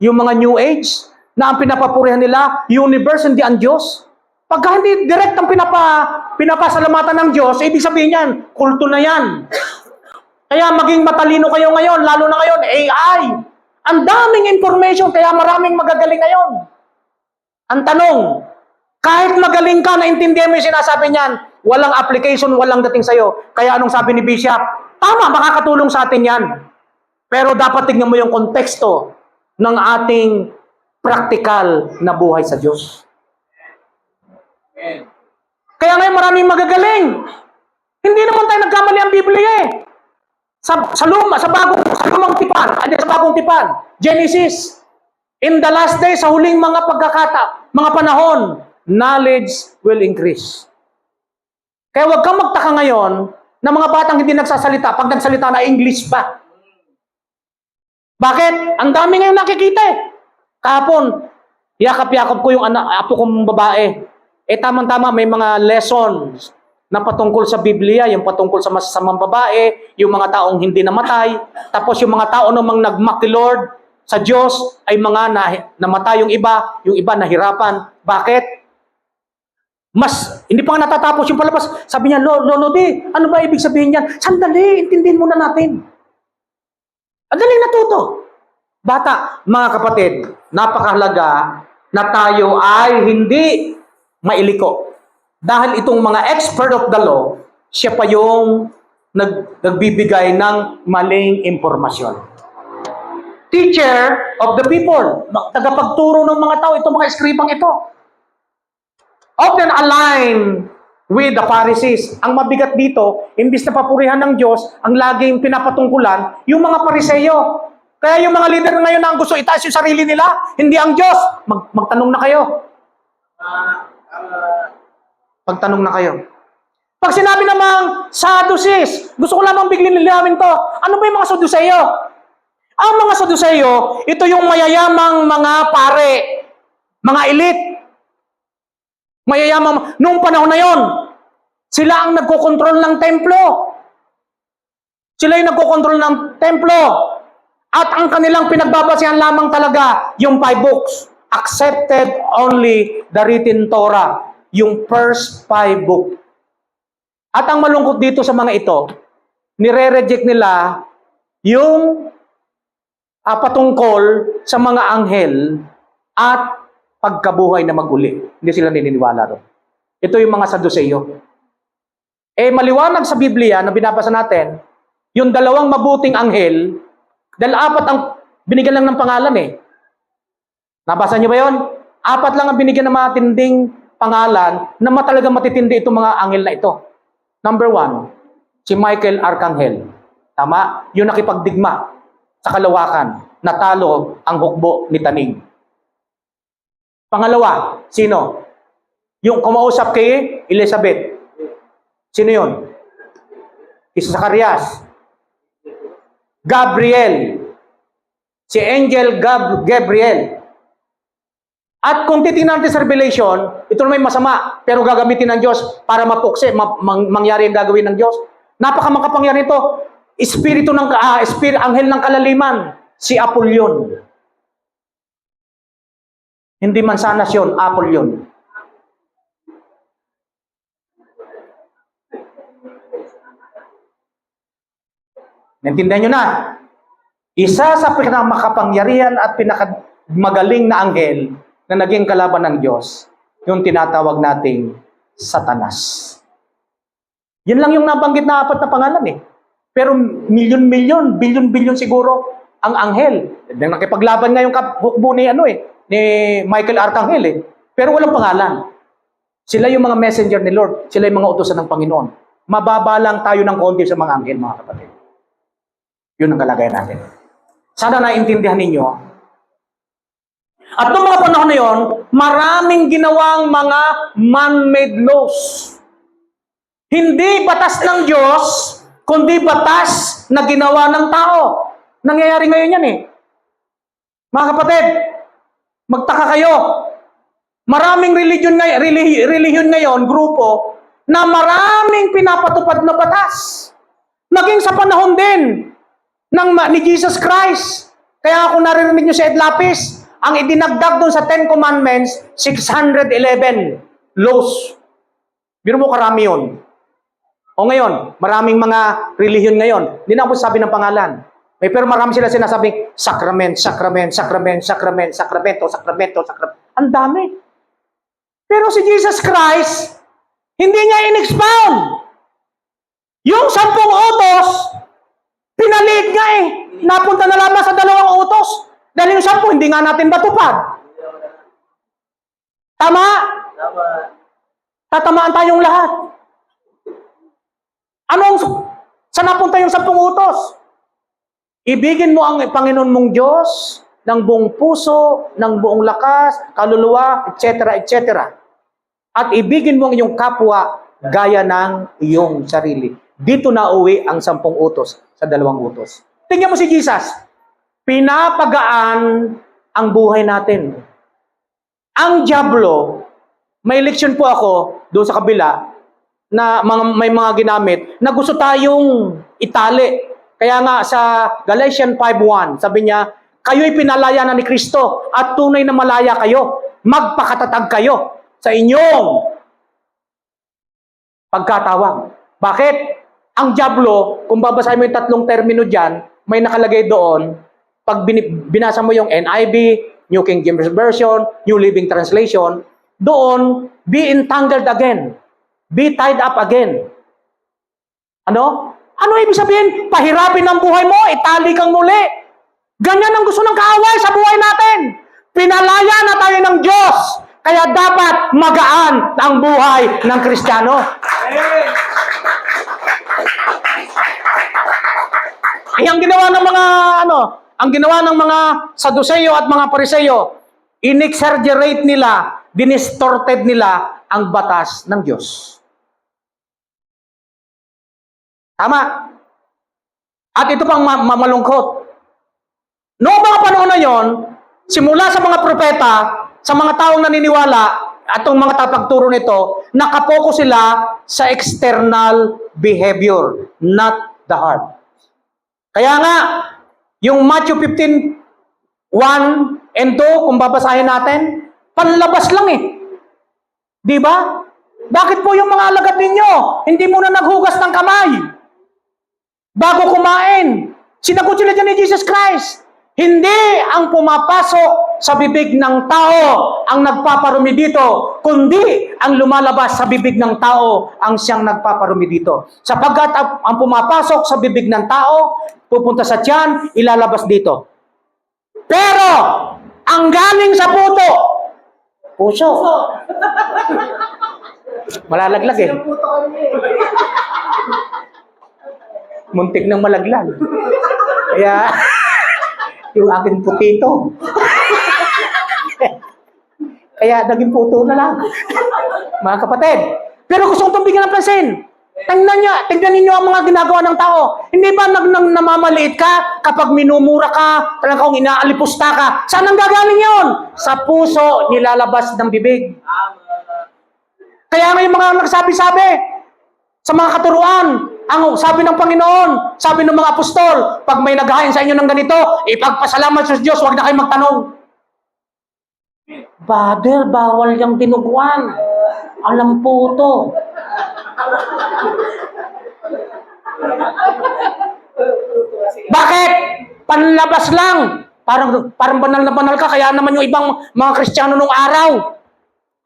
Speaker 1: Yung mga New Age, na ang pinapapurihan nila, universe, hindi ang Diyos. Pagka hindi direct ang pinapasalamatan ng Diyos, ibig sabihin yan, kulto na yan. Kaya maging matalino kayo ngayon, lalo na ngayon, AI. Ang daming information, kaya maraming magagaling ngayon. Ang tanong, kahit magaling ka, naintindihan mo yung sinasabi niyan, walang application, walang dating sa'yo. Kaya anong sabi ni Bishop? Tama, makakatulong sa atin yan. Pero dapat tingnan mo yung konteksto ng ating practical na buhay sa Diyos. Kaya ngayon maraming magagaling. Hindi naman tayo nagkamali ang Biblia eh. Sa bagong tipan, Genesis. In the last day, sa huling mga mga panahon, knowledge will increase. Kaya huwag kang magtaka ngayon na mga batang hindi nagsasalita, pag nagsalita na English pa. Bakit? Ang dami ngayon nakikita eh. Kahapon, yakap-yakap ko yung apo kong babae. Tamang-tama, may mga lessons na patungkol sa Biblia, yung patungkol sa masasamang babae, yung mga taong hindi namatay, tapos yung mga tao namang nag-mock the Lord sa Diyos ay mga namatay yung iba nahirapan. Bakit? Hindi pa nga natatapos yung palabas. Sabi niya, Lolo di, ano ba ibig sabihin niyan? Sandali, intindihin muna natin. Adaling natuto. Bata, mga kapatid, napakahalaga na tayo ay hindi mailiko. Dahil itong mga expert of the law, siya pa yung nagbibigay ng maling impormasyon. Teacher of the people, tagapagturo ng mga tao, itong mga eskribang ito. Often align with the Pharisees. Ang mabigat dito, imbis na papurihan ng Diyos, ang laging pinapatungkulan, yung mga Pariseyo. Kaya yung mga leader ngayon na ang gusto itaas yung sarili nila, hindi ang Diyos. Magtanong na kayo. Magtanong na kayo. Pag sinabi namang Sadducees, gusto ko lamang biglang nilawin to. Ano ba yung mga Sadduceo? Ang mga Sadduceo, ito yung mayayamang mga pare, mga elite. Mayayamang, noong panahon na yon, sila ang nagkokontrol ng templo. Sila yung nagkokontrol ng templo. At ang kanilang pinagbabasihan lamang talaga, yung 5 books. Accepted only the written Torah. Yung first 5 books. At ang malungkot dito sa mga ito, nire-reject nila yung patungkol sa mga anghel at pagkabuhay na maguli. Hindi sila naniniwala ron. Ito yung mga Sadduceo. Maliwanag sa Biblia na binabasa natin, yung 2 mabuting anghel, dahil 4 ang binigyan lang ng pangalan Nabasa niyo ba yun? 4 lang ang binigyan ng matinding pangalan na talagang matitindi itong mga anghel na ito. Number 1, si Michael Arcangel. Tama? Yung nakipagdigma sa kalawakan, natalo ang hukbo ni Taning. Pangalawa, sino? Yung kumausap kay Elizabeth. Sino yun? Si Zacarias. Gabriel. Si Angel Gabriel. At kung titingnan natin sa Revelation, ito na may masama, pero gagamitin ng Diyos para mapukse, mangyari ang gagawin ng Diyos. Napakamakapangyari ito. Anghel ng kalaliman, si Apollyon. Hindi mansanas yun, Apollyon. Naintindihan nyo na? Isa sa pinakamakapangyarihan at pinakamagaling na anghel na naging kalaban ng Diyos, yung tinatawag nating Satanas. Yan lang yung nabanggit na 4 na pangalan Pero milyon-milyon, bilyon-bilyon siguro ang anghel. Nakipaglaban nga yung hukbo ni ni Michael Arcangel Pero walang pangalan. Sila yung mga messenger ni Lord. Sila yung mga utusan ng Panginoon. Mababa lang tayo ng konti sa mga anghel, mga kapatid. Yun ang kalagayan natin. Sana naintindihan ninyo. At noong mga panahon na yon, maraming ginawang mga man-made laws. Hindi batas ng Diyos, kundi batas na ginawa ng tao. Nangyayari ngayon yan Mga kapatid, magtaka kayo. Maraming religion ngayon, grupo, na maraming pinapatupad na batas. Naging sa panahon din ni Jesus Christ. Kaya ako narinig nyo sa Ed Lapis, ang idinagdag doon sa 10 Commandments, 611 laws. Biro mo karami yun. O ngayon, maraming mga relihiyon ngayon. Hindi na ako sabi ng pangalan. Pero marami sila sinasabing, sacrament. Ang dami. Pero si Jesus Christ, hindi niya in-expound. Yung 10 utos, pinaliit nga Napunta na lamang sa 2 utos. Dahil yung 10, hindi nga natin matupad. Tama? Tama. Tatamaan tayong lahat. Saan napunta yung 10 utos? Ibigin mo ang Panginoon mong Diyos ng buong puso, ng buong lakas, kaluluwa, etc., etc. At ibigin mo ang iyong kapwa gaya ng iyong sarili. Dito na uwi ang 10 utos sa 2 utos. Tingnan mo si Jesus. Pinapagaan ang buhay natin. Ang diablo, may leksyon po ako doon sa kabila na may mga ginamit na gusto tayong itali. Kaya nga sa Galatians 5:1, sabi niya, kayo'y pinalaya na ni Kristo at tunay na malaya kayo. Magpakatatag kayo sa inyong pagkatawag. Bakit? Ang diablo, kung babasahin mo yung 3 termino dyan, may nakalagay doon, pag binasa mo yung NIV, New King James Version, New Living Translation, doon, be entangled again. Be tied up again. Ano? Ano ibig sabihin? Pahirapin ang buhay mo, itali kang muli. Ganyan ang gusto ng kaaway sa buhay natin. Pinalaya na tayo ng Diyos. Kaya dapat magaan ang buhay ng Kristiyano. Ang ginawa ng mga ang ginawa ng mga Saduceo at mga Pariseo, inexaggerate nila, dinistorted nila ang batas ng Diyos. Tama. At ito pang malungkot. Noong mga panahon na yon, simula sa mga propeta, sa mga taong naniniwala, at ang mga tapagturo nito, nakapokus sila sa external behavior, not the heart. Kaya nga, yung Matthew 15:1 and 2, kung babasahin natin, panlabas lang eh. Di ba? Bakit po yung mga alagad ninyo, hindi muna naghugas ng kamay bago kumain? Sinagot sila dyan ni Jesus Christ. Hindi ang pumapasok sa bibig ng tao ang nagpaparumi dito, kundi ang lumalabas sa bibig ng tao ang siyang nagpaparumi dito. Sapagkat ang pumapasok sa bibig ng tao, pupunta sa tiyan, ilalabas dito. Pero, ang galing sa puso. Malalaglag eh. Muntik nang malaglag. Kaya, yung aking putito. Kaya naging puto na lang. Mga kapatid. Pero gusto kong bigyan ng pansin. Tingnan ninyo ang mga ginagawa ng tao. Hindi ba namamaliit ka kapag minumura ka, talagang inaalipusta ka? Saan ang gagaling yun? Sa puso nilalabas ng bibig. Kaya nga yung mga nagsabi-sabi sa mga katuruan, ang sabi ng Panginoon, sabi ng mga apostol, pag may naghahain sa inyo ng ganito, ipagpasalamat sa Diyos, huwag na kayo magtanong. Brother, bawal yung dinuguan. Alam po to. Bakit? Panlabas lang. Parang banal na banal ka, kaya naman yung ibang mga Kristiyano nung araw.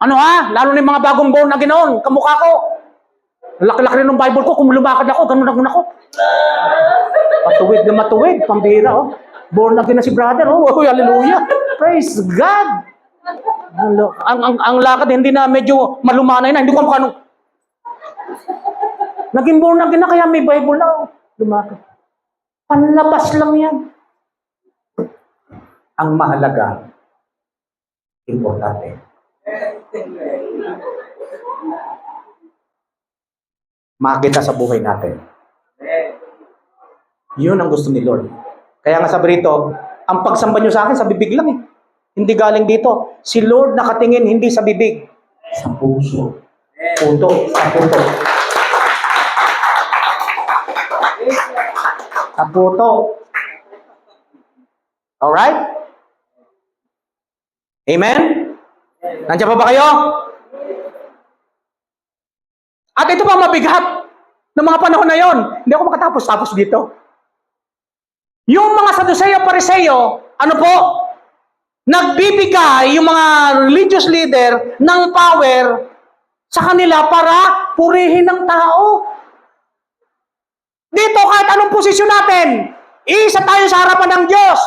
Speaker 1: Ano ha? Lalo na yung mga bagong born na ginoon, kamukha ko. Laki-laki rin ng Bible ko, kung lumakad ako, ganun ako. Matuwid na matuwid, pambira, oh. Born again na si brother, oh. Hallelujah. Praise God. Ang lakad, hindi na medyo malumanay na, hindi ko mukha naging born again na, kaya may Bible na, oh. Lumakad. Panlabas lang yan. Ang mahalaga, importante. Makita sa buhay natin. Yun ang gusto ni Lord. Kaya nga sabi rito, ang pagsamba nyo sa akin, sa bibig lang eh. Hindi galing dito. Si Lord nakatingin, hindi sa bibig. Sa puso. Punto. Sa puto. Sa puto. Alright? Amen? Nandiyan pa ba kayo? At ito pa mabigat ng mga panahon na yon. Hindi ako makatapos-tapos dito. Yung mga Saduceo, Pariseo, ano po? Nagbibigay yung mga religious leader ng power sa kanila para purihin ng tao. Dito, kahit anong posisyon natin, isa tayo sa harapan ng Diyos.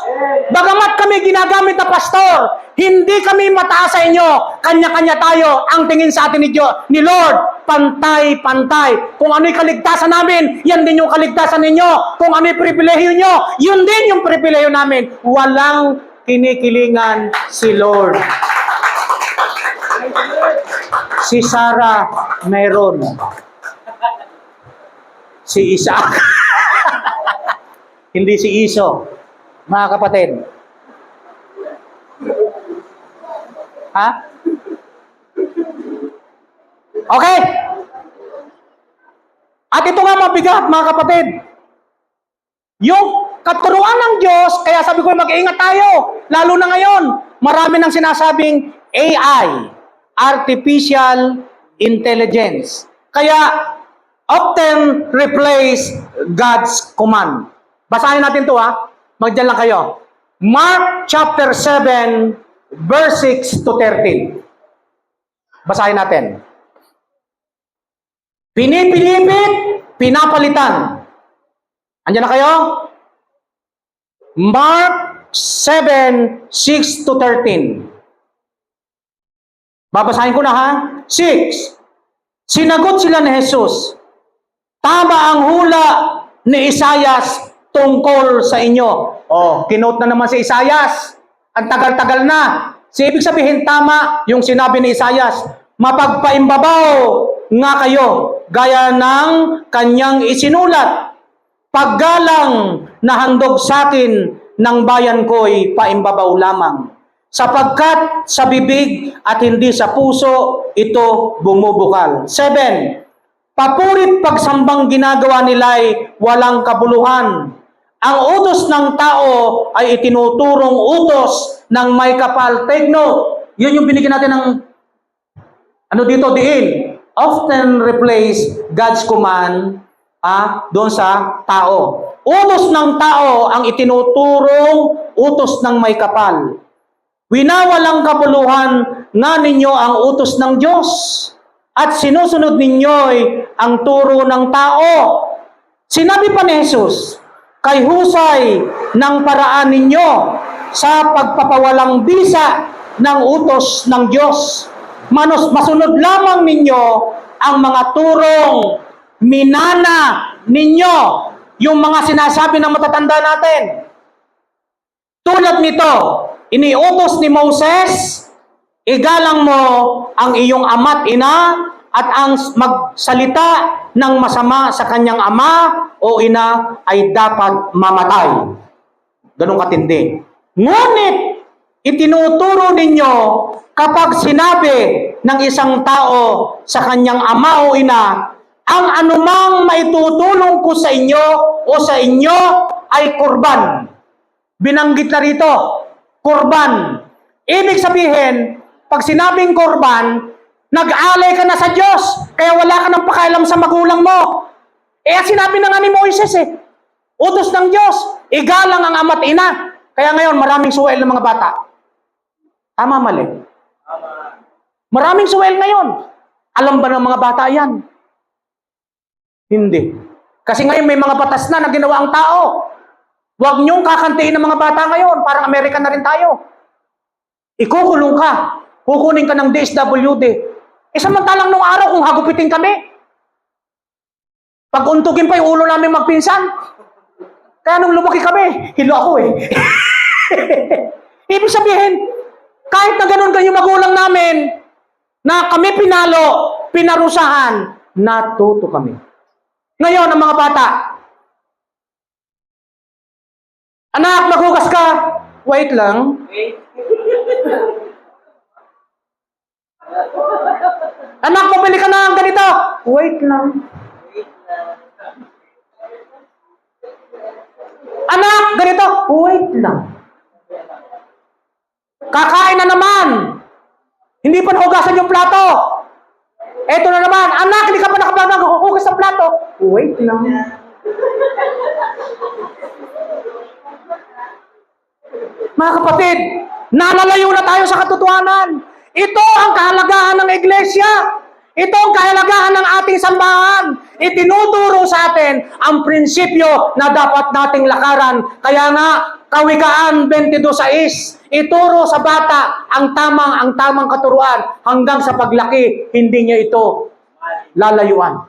Speaker 1: Bagamat kami ginagamit na pastor, hindi kami mataas sa inyo. Kanya-kanya tayo. Ang tingin sa atin ni Lord, pantay-pantay. Kung ano'y kaligtasan namin, yan din yung kaligtasan ninyo. Kung ano'y pribilehiyo nyo, yun din yung pribilehiyo namin. Walang kinikilingan si Lord. Si Sarah, meron. Si Isaac. Hindi si Iso. Mga kapatid. Ha? Okay. At ito nga mabigat, mga kapatid. Yung katuruan ng Diyos, kaya sabi ko mag-iingat tayo. Lalo na ngayon, marami nang sinasabing AI, Artificial Intelligence. Kaya, often replace God's command. Basahin natin to ha. Magdiyan lang kayo. Mark chapter 7, verse 6 to 13. Basahin natin. Pinipilipit, pinapalitan. Andiyan na kayo? Mark 7, 6 to 13. Babasahin ko na ha. 6. Sinagot sila ni Jesus, tama ang hula ni Isayas tungkol sa inyo. Oh, kinote na naman si Isayas. Ang tagal-tagal na. So, ibig sabihin, tama yung sinabi ni Isayas. Mapagpaimbabaw nga kayo, gaya ng kanyang isinulat. Paggalang na handog sa akin ng bayan ko'y paimbabaw lamang. Sapagkat sa bibig at hindi sa puso, ito bumubukal. 7. Papurit pagsambang ginagawa nila'y walang kabuluhan. Ang utos ng tao ay itinuturong utos ng may kapal. Take note, yun yung binigyan natin ng dito, diin. Often replace God's command doon sa tao. Utos ng tao ang itinuturong utos ng may kapal. Winawalang kabuluhan nga ninyo ang utos ng Diyos at sinusunod ninyo'y ang turo ng tao. Sinabi pa ni Jesus, kay husay ng paraan ninyo sa pagpapawalang bisa ng utos ng Diyos. Masunod lamang ninyo ang mga turong minana ninyo, yung mga sinasabi ng matatanda natin. Tulad nito, iniutos ni Moses, igalang mo ang iyong ama't ina at ang magsalita ng masama sa kanyang ama o ina ay dapat mamatay. Ganun katindi. Ngunit, itinuturo ninyo kapag sinabi ng isang tao sa kanyang ama o ina, ang anumang maitutulong ko sa inyo o sa inyo ay kurban. Binanggit na rito, kurban. Ibig sabihin, pag sinabing kurban, nag-alay ka na sa Diyos, kaya wala ka nang pakialam sa magulang mo. Sinabi na nga ni Moises utos ng Diyos, igalang ang ama't ina. Kaya ngayon, maraming suwel ng mga bata. Tama, mali? Maraming suwel ngayon. Alam ba ng mga bata yan? Hindi. Kasi ngayon may mga batas na ginawa ang tao. Huwag niyong kakantiin ng mga bata ngayon. Parang American na rin tayo. Ikukulong ka. Kukunin ka ng DSWD. Samantalang nung araw kung hagupitin kami, pag untugin pa yung ulo namin magpinsan. Kaya nung lumaki kami, hilo ako Ibig sabihin, kahit na ganun kayo magulang namin, na kami pinalo, pinarusahan, natuto kami. Ngayon, ang mga bata, anak, maghugas ka. Wait lang. Anak, mabili ka na ng ganito. Wait lang. Anak, ganito. Wait lang. Kakain na naman. Hindi pa nahugasan yung plato. Eto na naman. Anak, hindi ka pa nakahugas ng plato. Wait lang. Mga kapatid, nalalayo na tayo sa katotohanan. Ito ang kahalagahan ng iglesia. Ito ang kahalagahan ng ating sambahan. Itinuturo sa atin ang prinsipyo na dapat nating lakaran. Kaya nga, Kawikaan 22:6, ituro sa bata ang tamang katuruan hanggang sa paglaki, hindi niya ito lalayuan.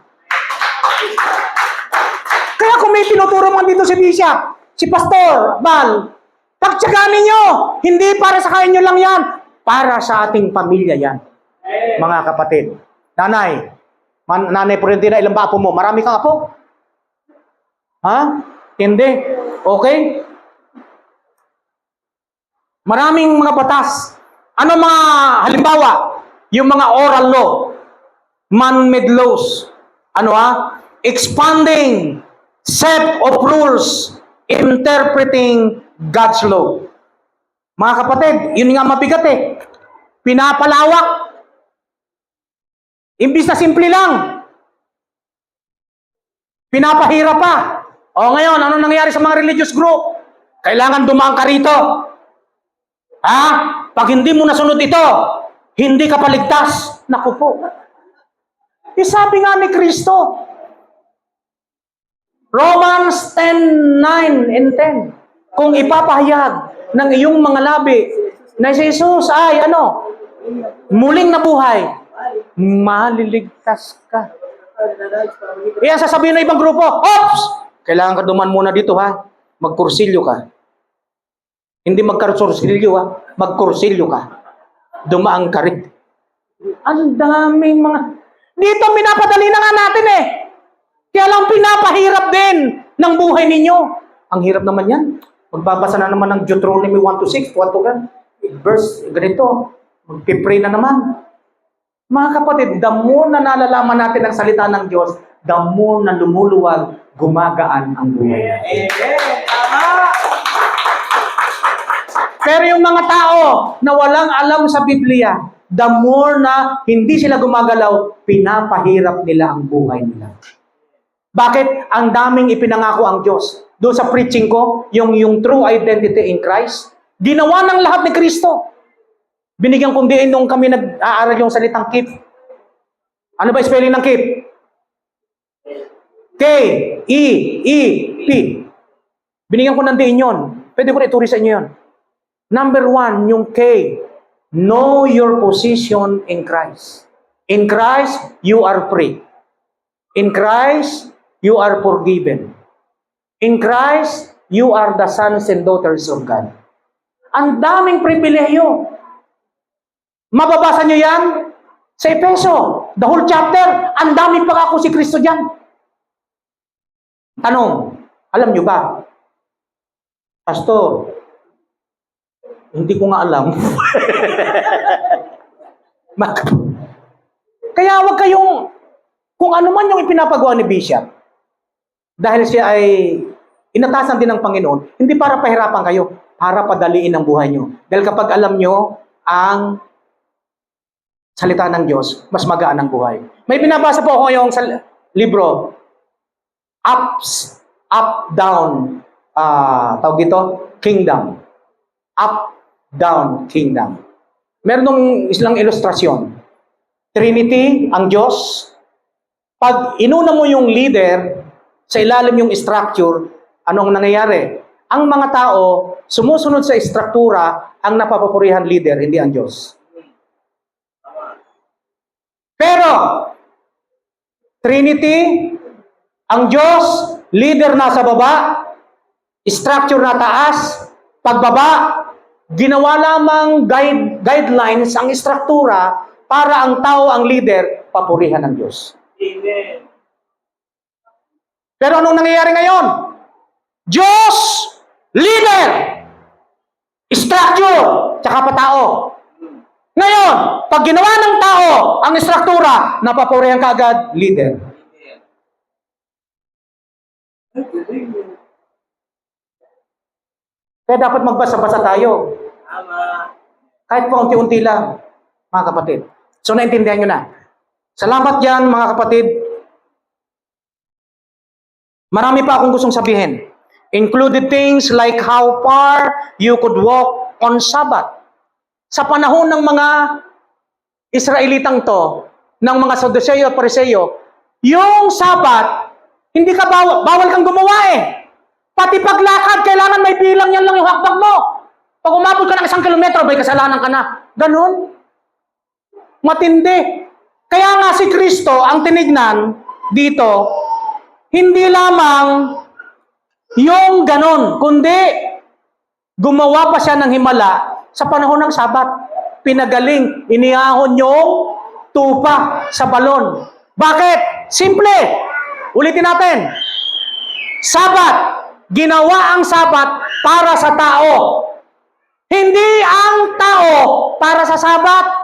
Speaker 1: Kaya kung may tinuturo man dito si Bishop, si Pastor, Bal, pagtsagaan ninyo, hindi para sa kanyo lang yan, para sa ating pamilya yan. Mga kapatid, nanay, nanay Florentina, ilang ba apo mo? Marami kang apo? Ha? Hindi. Okay? Maraming mga batas. Ano mga halimbawa? Yung mga oral law, man-made laws. Expanding set of rules, interpreting God's law. Mga kapatid, yun nga mabigat Pinapalawak. Imbis na simple lang. Pinapahirap pa. O ngayon, ano nangyayari sa mga religious group? Kailangan dumaan ka rito. Pag hindi mo nasunod ito, hindi ka paligtas. Naku po. Sabi nga ni Kristo, Romans 10:9 and 10, kung ipapahayag ng iyong mga labi na si Jesus ay muling nabuhay, maliligtas ka. Kaya sasabihin ng ibang grupo, Ops! Kailangan ka duman muna dito ha. Magkursilyo ka. Hindi magkursilyo ha. Magkursilyo ka. Dumaang ka rin. Ang daming mga... Dito pinapadali na nga natin eh. Kaya lang pinapahirap din ng buhay ninyo. Ang hirap naman yan. Magbabasa na naman ng Deuteronomy 1-6. Verse ganito. Magpipray na naman. Mga kapatid, the more na nalalaman natin ang salita ng Diyos, the more na lumuluwag, gumagaan ang buhay. Amen. Tama! Pero yung mga tao na walang alam sa Biblia, the more na hindi sila gumagalaw, pinapahirap nila ang buhay nila. Bakit? Ang daming ipinangako ang Diyos. Doon sa preaching ko, yung true identity in Christ, ginawa ng lahat ni Kristo. Binigyan kong diin nung kami nag-aaral yung salitang keep. Ano ba spelling ng keep? K-E-E-P. Binigyan ko ng diin yun. Pwede ko na ituri sa inyo yun. Number 1, yung K. Know your position in Christ. In Christ, you are free. In Christ, you are forgiven. In Christ, you are the sons and daughters of God. Ang daming pribilehiyo. Mababasa nyo yan sa Efeso. The whole chapter, ang daming pangako si Kristo dyan. Tanong, alam nyo ba? Pastor, hindi ko nga alam. Kaya wag kayong, kung ano man yung ipinapagawa ni Bishop, dahil siya ay inatasan din ng Panginoon, hindi para pahirapan kayo, para padaliin ang buhay nyo. Dahil kapag alam nyo ang salita ng Diyos, mas magaan ang buhay. May binabasa po ako ngayong sa libro, Up, Down, tawag ito, Kingdom. Up, Down, Kingdom. Meron nung islang ilustrasyon. Trinity, ang Diyos. Pag inuna mo yung leader, sa ilalim yung structure, anong nangyayari? Ang mga tao, sumusunod sa struktura, ang napapapurihan leader, hindi ang Diyos. Pero, Trinity, ang Diyos, leader nasa baba, structure na taas, pagbaba, ginawa lamang guidelines ang struktura para ang tao, ang leader, papurihan ng Diyos. Amen. Pero anong nangyayari ngayon? Diyos, leader, structure, tsaka pa tao. Ngayon, pag ginawa ng tao ang struktura, napapurihan ka agad, leader. Kaya dapat magbasa-basa tayo. Kahit pa unti-unti lang, mga kapatid. So, naintindihan nyo na. Salamat yan, mga kapatid. Marami pa akong gustong sabihin. Included things like how far you could walk on Sabbath. Sa panahon ng mga Israelitang to, ng mga Saduceo at Pariseo, yung Sabbath, hindi ka bawal kang gumawa eh. Pati paglakad, kailangan may bilang yan lang yung hakbang mo. Pag umabot ka ng 1 kilometro, may kasalanan ka na. Ganon. Matindi. Kaya nga si Kristo, ang tinignan dito, hindi lamang yung ganon, kundi gumawa pa siya ng himala sa panahon ng Sabat. Pinagaling, inihahon yung tupa sa balon. Bakit? Simple. Ulitin natin. Sabat. Ginawa ang Sabat para sa tao. Hindi ang tao para sa Sabat.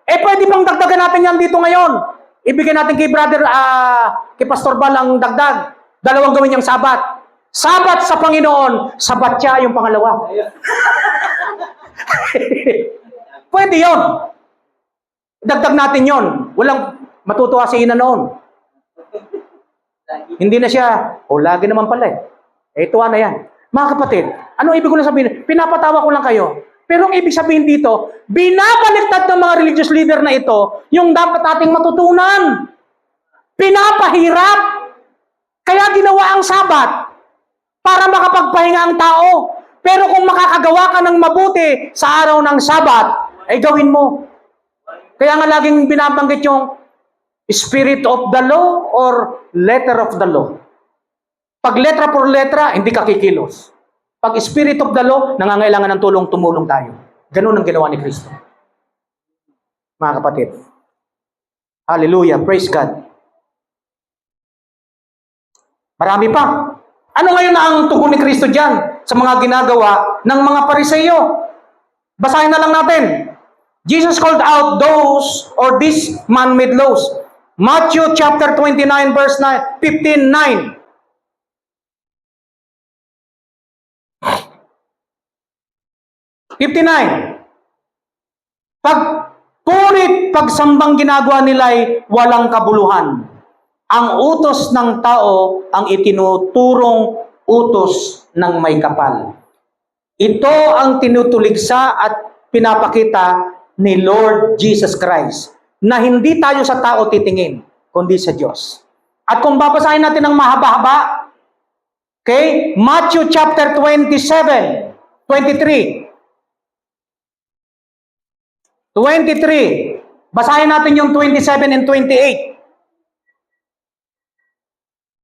Speaker 1: Pwede bang dagdagan natin yan dito ngayon? Ibigay natin kay kay Pastor Bal ang dagdag. 2 gawin niyang Sabat. Sabat sa Panginoon, Sabat siya yung pangalawa. Pwede yon. Dagdag natin yon. Walang matutuwa si Ina noon. Hindi na siya, lagi naman pala eh. Tuwa na yan. Mga kapatid, ano ibig ko lang sabihin? Pinapatawa ko lang kayo. Pero ang ibig sabihin dito, binabaliktad ng mga religious leader na ito, yung dapat ating matutunan. Pinapahirap. Kaya ginawa ang Sabat para makapagpahinga ang tao. Pero kung makakagawa ka ng mabuti sa araw ng Sabat, ay gawin mo. Kaya nga laging binabanggit yung spirit of the law or letter of the law. Pag letra por letra, hindi ka kikilos. Pag spirit of the law, nangangailangan ng tulong, tumulong tayo. Ganun ang ginawa ni Kristo. Mga kapatid. Hallelujah. Praise God. Marami pa. Ano ngayon ang tugon ni Kristo dyan sa mga ginagawa ng mga Pariseyo? Basahin na lang natin. Jesus called out those or these man-made laws. Matthew chapter 29 verse 9, 15:9. Ngunit pagsambang ginagawa nila ay walang kabuluhan. Ang utos ng tao ang itinuturong utos ng may kapal. Ito ang tinutuligsa at pinapakita ni Lord Jesus Christ na hindi tayo sa tao titingin, kundi sa Diyos. At kung babasahin natin ng mahaba-haba, okay, Matthew chapter 27, 23. 23. Basahin natin yung 27 and 28.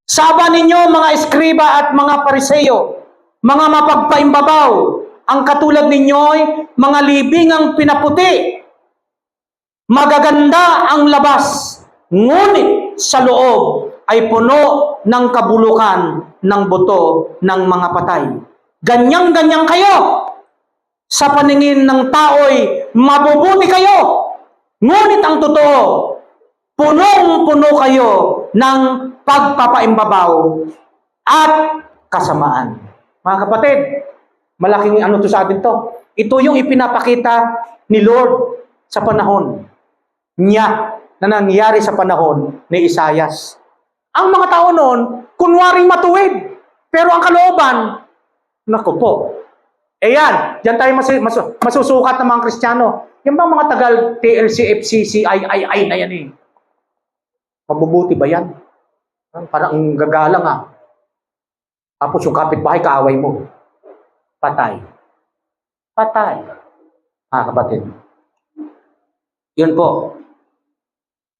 Speaker 1: Saba ninyo mga eskriba at mga Pariseyo, mga mapagpaimbabaw, ang katulad ninyo'y mga libingang pinaputi. Magaganda ang labas, ngunit sa loob ay puno ng kabulukan ng buto ng mga patay. Ganyang-ganyang kayo. Sa paningin ng tao'y mabubuti kayo. Ngunit ang totoo, punong-puno kayo ng pagpapaimbabaw at kasamaan. Mga kapatid, malaking ano to sa atin to. Ito yung ipinapakita ni Lord sa panahon niya na nangyari sa panahon ni Isaias. Ang mga tao noon, kunwaring matuwid. Pero ang kalooban, naku po, yan, diyan tayo masusukat ng mga Kristiyano. Yung bang mga tagal TLC, FCC, I na yan eh. Mabubuti ba yan? Parang gagalang ah. Tapos yung kapitbahay, kaaway mo. Patay. Patay. Kapatid. Yun po.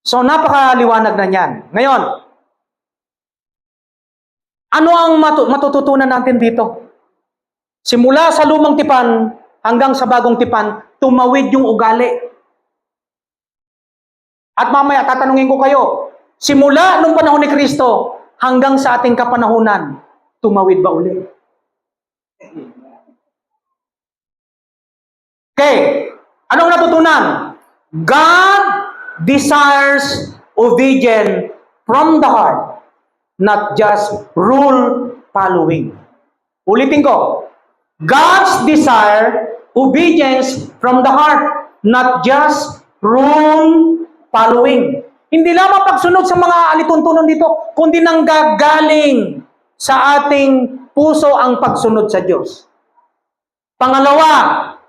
Speaker 1: So, napakaliwanag na yan. Ngayon, ano ang matututunan natin dito? Simula sa lumang tipan hanggang sa bagong tipan, tumawid yung ugali. At mamaya, tatanungin ko kayo, simula nung panahon ni Kristo hanggang sa ating kapanahunan, tumawid ba uli? Okay, anong natutunan? God desires obedience from the heart, not just rule following. Ulitin ko, God's desire obedience from the heart, not just rule following. Hindi lamang pagsunod sa mga alituntunan dito, kundi nanggagaling sa ating puso ang pagsunod sa Diyos. Pangalawa,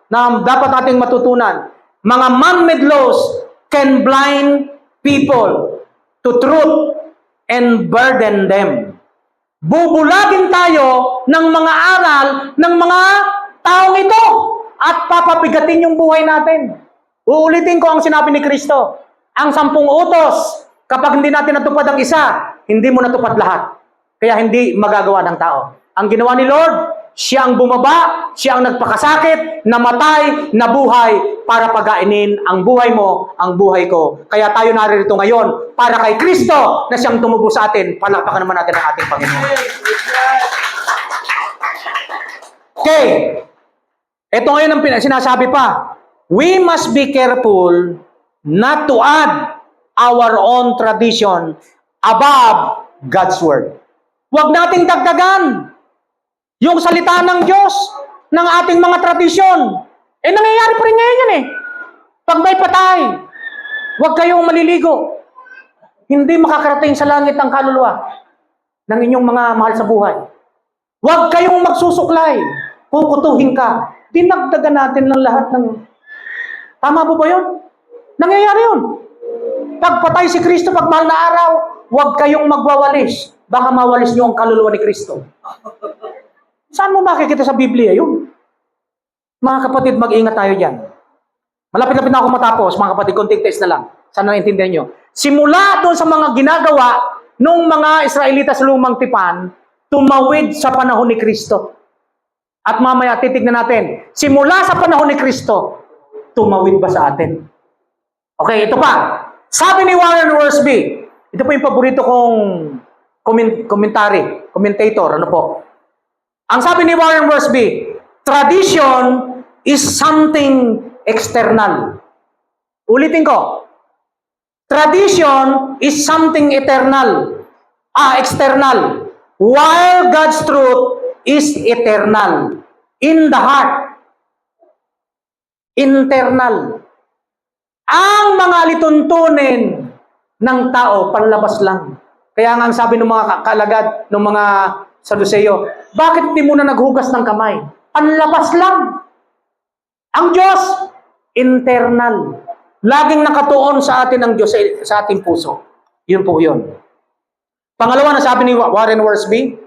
Speaker 1: na dapat nating matutunan, mga man-made laws can blind people to truth and burden them. Bubulagin tayo ng mga aral ng mga taong ito at papabigatin yung buhay natin. Uulitin ko ang sinabi ni Kristo. Ang 10 utos, kapag hindi natin natupad ang isa, hindi mo natupad lahat. Kaya hindi magagawa ng tao. Ang ginawa ni Lord, siya ang bumaba, siya ang nagpakasakit, namatay, nabuhay, para pagainin ang buhay mo, ang buhay ko. Kaya tayo naririto ngayon, para kay Kristo, na siyang tumubo sa atin. Palakpakan naman natin ang ating Panginoon. Okay. Ito ngayon ang sinasabi pa. We must be careful not to add our own tradition above God's Word. Huwag nating dagdagan yung salita ng Diyos, ng ating mga tradisyon. Nangyayari pa rin ngayon yan eh. Pag may patay, huwag kayong maliligo. Hindi makakarating sa langit ang kaluluwa ng inyong mga mahal sa buhay. Huwag kayong magsusuklay. Kukutuhin ka. Dinagdagan natin ng lahat ng... Tama po ba yun? Nangyayari yun. Pag patay si Kristo, pag mahal na araw, huwag kayong magwawalis. Baka mawalis nyo ang kaluluwa ni Kristo. Saan mo makikita sa Biblia yun? Mga kapatid, mag-ingat tayo dyan. Malapit-lapit na ako matapos, mga kapatid, konting text na lang. Sana naintindihan nyo. Simula doon sa mga ginagawa ng mga Israelita sa lumang tipan, tumawid sa panahon ni Kristo. At mamaya titignan natin, simula sa panahon ni Kristo, tumawid ba sa atin? Okay, ito pa. Sabi ni Warren Wiersbe, ito po yung paborito kong commentator, ano po? Ang sabi ni Warren Wiersbe, tradition is something external. Ulitin ko. Tradition is something external. While God's truth is eternal. In the heart. Internal. Ang mga lituntunin ng tao, panlabas lang. Kaya nga ang sabi ng mga kalagad, ng mga Saduceo, bakit hindi muna naghugas ng kamay? Panlabas lang. Ang Diyos, internal. Laging nakatuon sa atin ang Diyos sa ating puso. Yun po yun. Pangalawa na sabi ni Warren Wiersbe,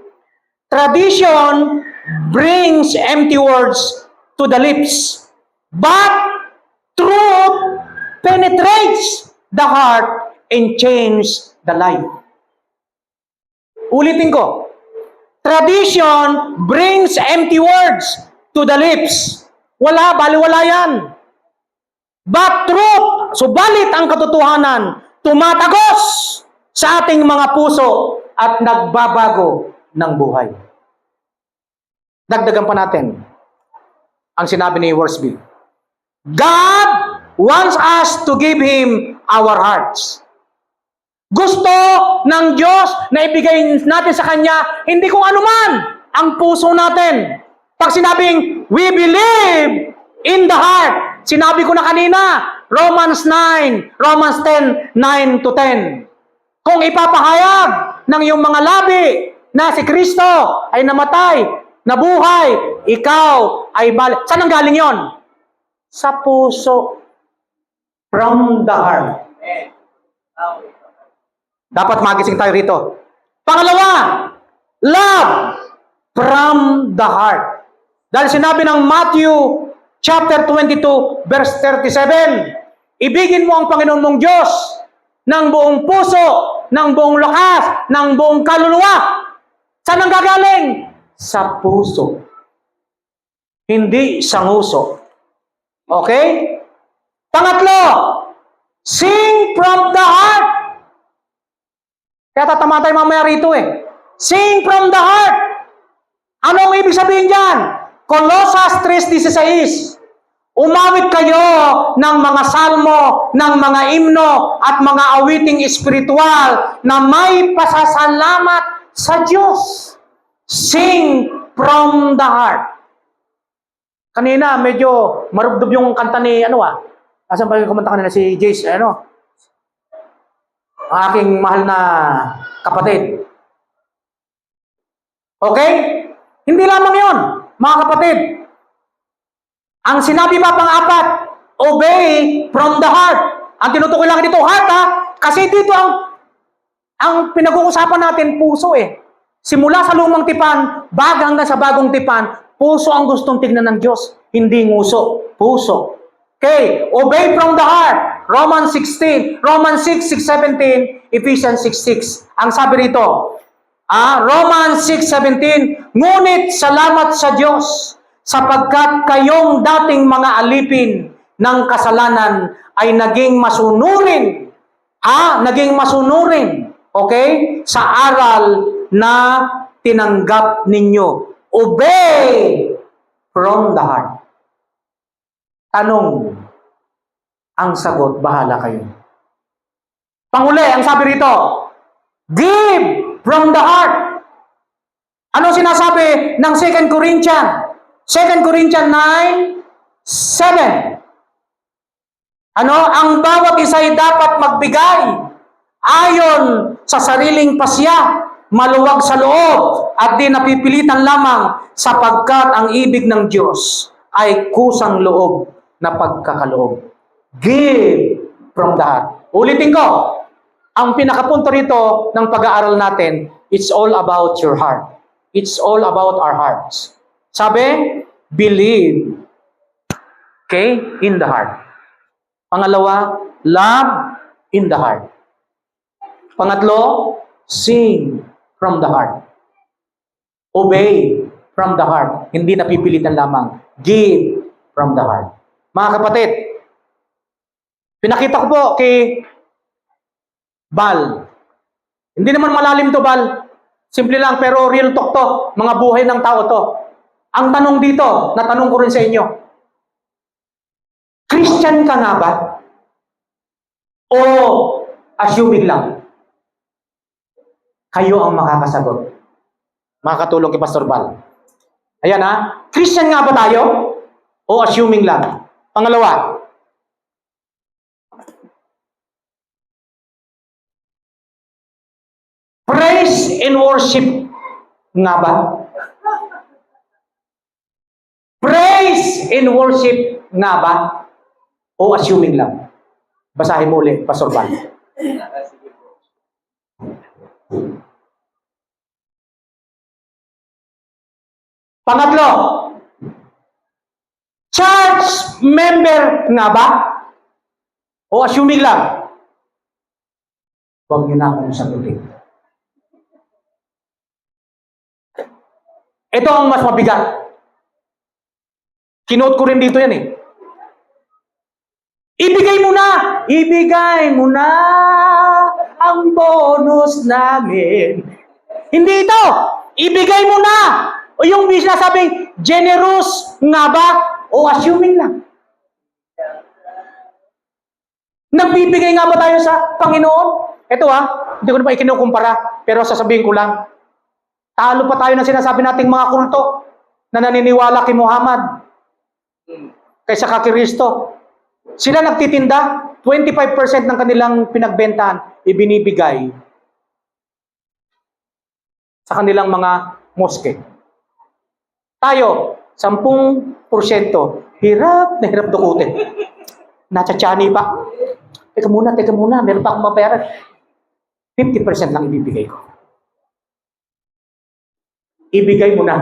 Speaker 1: tradition brings empty words to the lips, but truth penetrates the heart and changes the life. Ulitin ko. Tradition brings empty words to the lips. Baliwala yan. But truth, subalit ang katotohanan, tumatagos sa ating mga puso at nagbabago ng buhay. Dagdagan pa natin ang sinabi ni Wiersbe. God wants us to give Him our hearts. Gusto ng Diyos na ibigay natin sa Kanya, hindi kung anuman, ang puso natin. Pag sinabing, we believe in the heart, sinabi ko na kanina, Romans 10, 9 to 10. Kung ipapahayag ng iyong mga labi na si Kristo ay namatay, nabuhay, ikaw ay balik. Saan ang galing yon? Sa puso. From the heart. Dapat magising tayo rito. Pangalawa, love from the heart. Dahil sinabi ng Matthew chapter 22 verse 37, ibigin mo ang Panginoon mong Diyos ng buong puso, ng buong lakas, ng buong kaluluwa. Saan ang gagaling? Sa puso. Hindi sa nguso. Okay? Pangatlo, sing from the heart. Kaya tatama tayo mamaya rito eh. Sing from the heart. Anong ibig sabihin dyan? Colossus 3:16. Umawit kayo ng mga salmo, ng mga imno, at mga awiting espiritual na may pasasalamat sa Diyos. Sing from the heart. Kanina, medyo marubdob yung kanta ni, asan ba yung kumanta kanina? Si Jace, ang aking mahal na kapatid. Okay? Hindi lamang yon, mga kapatid. Ang sinabi pa pang-apat, obey from the heart. Ang tinutukoy lang dito, heart kasi dito ang pinag-uusapan natin, puso eh. Simula sa lumang tipan, hanggang sa bagong tipan, puso ang gustong tignan ng Diyos, hindi nguso. Puso. Okay, obey from the heart. Romans 16, Romans 6:17, Ephesians 6:6. Ang sabi rito, Romans 6:17, ngunit salamat sa Diyos sapagkat kayong dating mga alipin ng kasalanan ay naging masunurin. Naging masunurin. Okay? Sa aral na tinanggap ninyo. Obey from the heart. Tanong, ang sagot, bahala kayo. Panghuli, ang sabi rito, give from the heart. Ano sinasabi ng 2 Corinthians? 2 Corinthians 9:7. Ang bawat isa ay dapat magbigay ayon sa sariling pasya, maluwag sa loob, at di napipilitan lamang sapagkat ang ibig ng Diyos ay kusang loob na pagkakaloob. Give from the heart. Ulitin ko, ang pinakapunto rito ng pag-aaral natin, it's all about your heart. It's all about our hearts. Sabi, believe, okay, in the heart. Pangalawa, love in the heart. Pangatlo, sing from the heart. Obey from the heart. Hindi napipilitan lamang. Give from the heart. Mga kapatid, pinakita ko po kay Bal. Hindi naman malalim to, Bal. Simple lang, pero real talk to. Mga buhay ng tao to. Ang tanong dito, natanong ko rin sa inyo, Christian ka nga ba? O assuming lang? Kayo ang makakasagot. Makakatulong kay Pastor Bal. Ayan ha. Christian nga ba tayo? O assuming lang? Pangalawa. Praise and worship nga ba? Praise and worship nga ba? O assuming lang? Basahin mo ulit, Pastor Bal. Pangatlo, church member nga ba? O assuming lang? Huwag niyo na akong sagutin. Ito ang mas mabigat. Kinote ko rin dito yan eh. Ibigay mo na ang bonus namin. Hindi ito. Ibigay mo na. O yung sinasabing generous nga ba? O assuming lang. Nagbibigay nga ba tayo sa Panginoon? Ito hindi ko na pa ikinukumpara, pero sasabihin ko lang, talo pa tayo ng sinasabi nating mga kulto na naniniwala kay Muhammad kaysa kay Kristo. Sila nagtitinda, 25% ng kanilang pinagbentahan ibinibigay sa kanilang mga moske. Tayo, 10%, hirap na hirap dukutin. Natsatsani pa. Teka muna, meron pa akong mabayaran. 50% lang ibibigay ko. Ibigay mo na.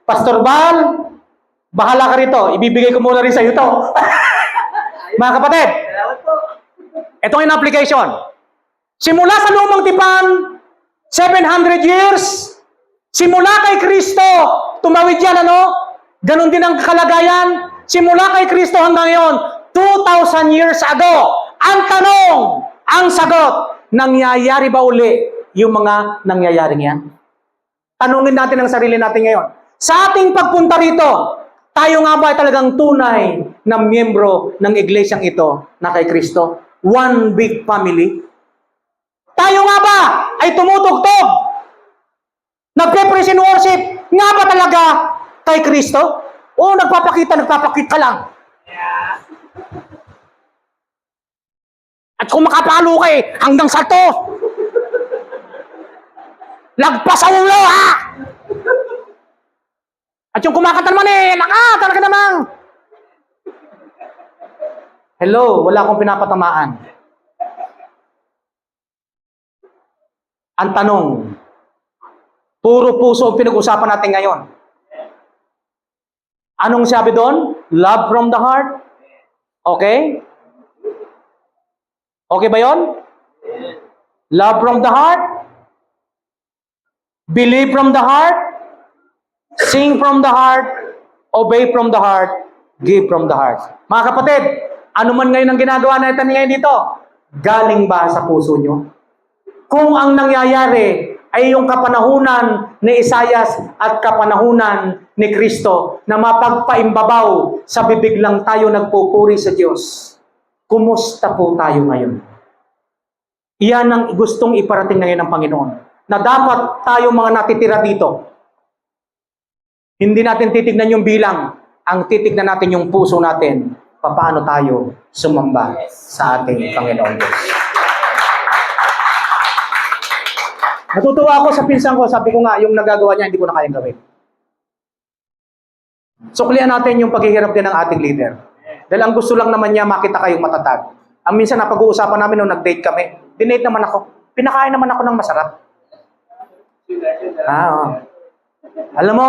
Speaker 1: Pastor Bal, bahala ka rito. Ibibigay ko muna rin sa iyo to. Mga kapatid, ito yung application. Simula sa lumang tipan, 700 years, simula kay Kristo, tumawid yan, Ganon din ang kalagayan. Simula kay Kristo hanggang ngayon, 2,000 years ago. Ang tanong, ang sagot, nangyayari ba uli yung mga nangyayaring yan? Tanungin natin ang sarili natin ngayon. Sa ating pagpunta rito, tayo nga ba ay talagang tunay na miyembro ng iglesyang ito na kay Kristo? One big family? Tayo nga ba ay tumutugtog? Nagpe-praise and worship nga ba talaga kay Kristo? O nagpapakita lang? At kung makapalo ka hanggang sa to, lagpas sa ulo, ha? At yung kumakanta naman talaga namang. Hello, wala akong pinapatamaan. Ang tanong, puro puso ang pinag-usapan natin ngayon. Anong sabi doon? Love from the heart? Okay? Okay ba yon? Love from the heart? Believe from the heart? Sing from the heart? Obey from the heart? Give from the heart? Mga kapatid, ano man ngayon ang ginagawa natin ngayon dito? Galing ba sa puso nyo? Kung ang nangyayari ay yung kapanahunan ni Isaias at kapanahunan ni Kristo na mapagpaimbabaw sa bibig lang tayo nagpupuri sa Diyos. Kumusta po tayo ngayon? Iyan ang gustong iparating ngayon ng Panginoon. Na dapat tayo mga natitira dito. Hindi natin titignan yung bilang. Ang titignan natin yung puso natin. Paano tayo sumamba sa ating Panginoon Diyos. Natutuwa ako sa pinsan ko. Sabi ko nga, yung nagagawa niya, hindi ko na kayang gawin. Suklian natin yung paghihirap din ng ating leader. Dahil ang gusto lang naman niya, makita kayong matatag. Ang minsan napag-uusapan namin nung nag-date kami, dinate naman ako. Pinakain naman ako ng masarap. Oo. Alam mo,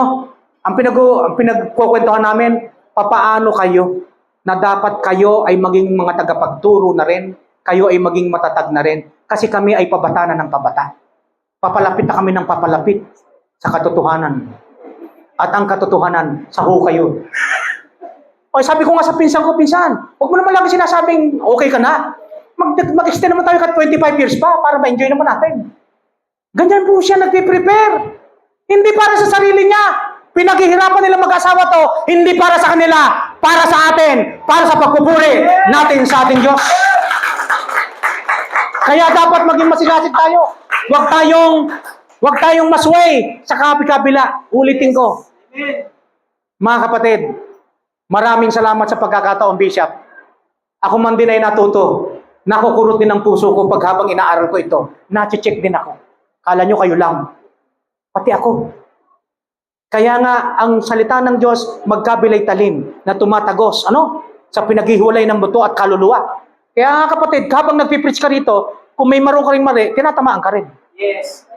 Speaker 1: ang pinagkukwentuhan namin, papaano kayo na dapat kayo ay maging mga tagapagturo na rin, kayo ay maging matatag na rin, kasi kami ay pabata na ng pabata. Papalapit na kami ng papalapit sa katotohanan. At ang katotohanan, sa kayo. O sabi ko nga sa pinsan ko, pinsan, huwag mo naman lagi sinasabing okay ka na. Mag-extend naman tayo ka 25 years pa para ma-enjoy naman natin. Ganyan po siya nagpe-prepare. Hindi para sa sarili niya. Pinaghihirapan nila mag-asawa to, hindi para sa kanila, para sa atin, para sa pagpupuri natin sa ating Diyos. Kaya dapat maging masigasig tayo. Huwag tayong masway sa kapi-kabila. Ulitin ko. Mga kapatid, maraming salamat sa pagkakataon, Bishop. Ako man din ay natuto. Nakukurot din ang puso ko pag habang inaaral ko ito. Nache-check din ako. Kala nyo kayo lang. Pati ako. Kaya nga, ang salita ng Diyos, magkabilay talim na tumatagos. Sa pinaghihiwalay ng buto at kaluluwa. Kaya nga kapatid, habang nagpipreach ka rito, kung may maro ka rin mali, tinatamaan ka rin.
Speaker 2: Yes.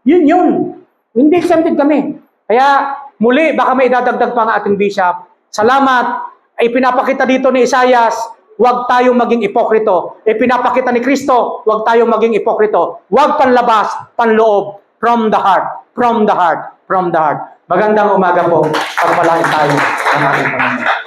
Speaker 1: Yun. Hindi exempted kami. Kaya muli, baka may idadagdag pa ang ating bishop. Salamat. Ay pinapakita dito ni Isaias, huwag tayong maging ipokrito. Pinapakita ni Kristo, huwag tayong maging ipokrito. Huwag panlabas, panloob. From the heart. From the heart. From the heart. Magandang umaga po. Pagpalain tayo ng ating Panginoon.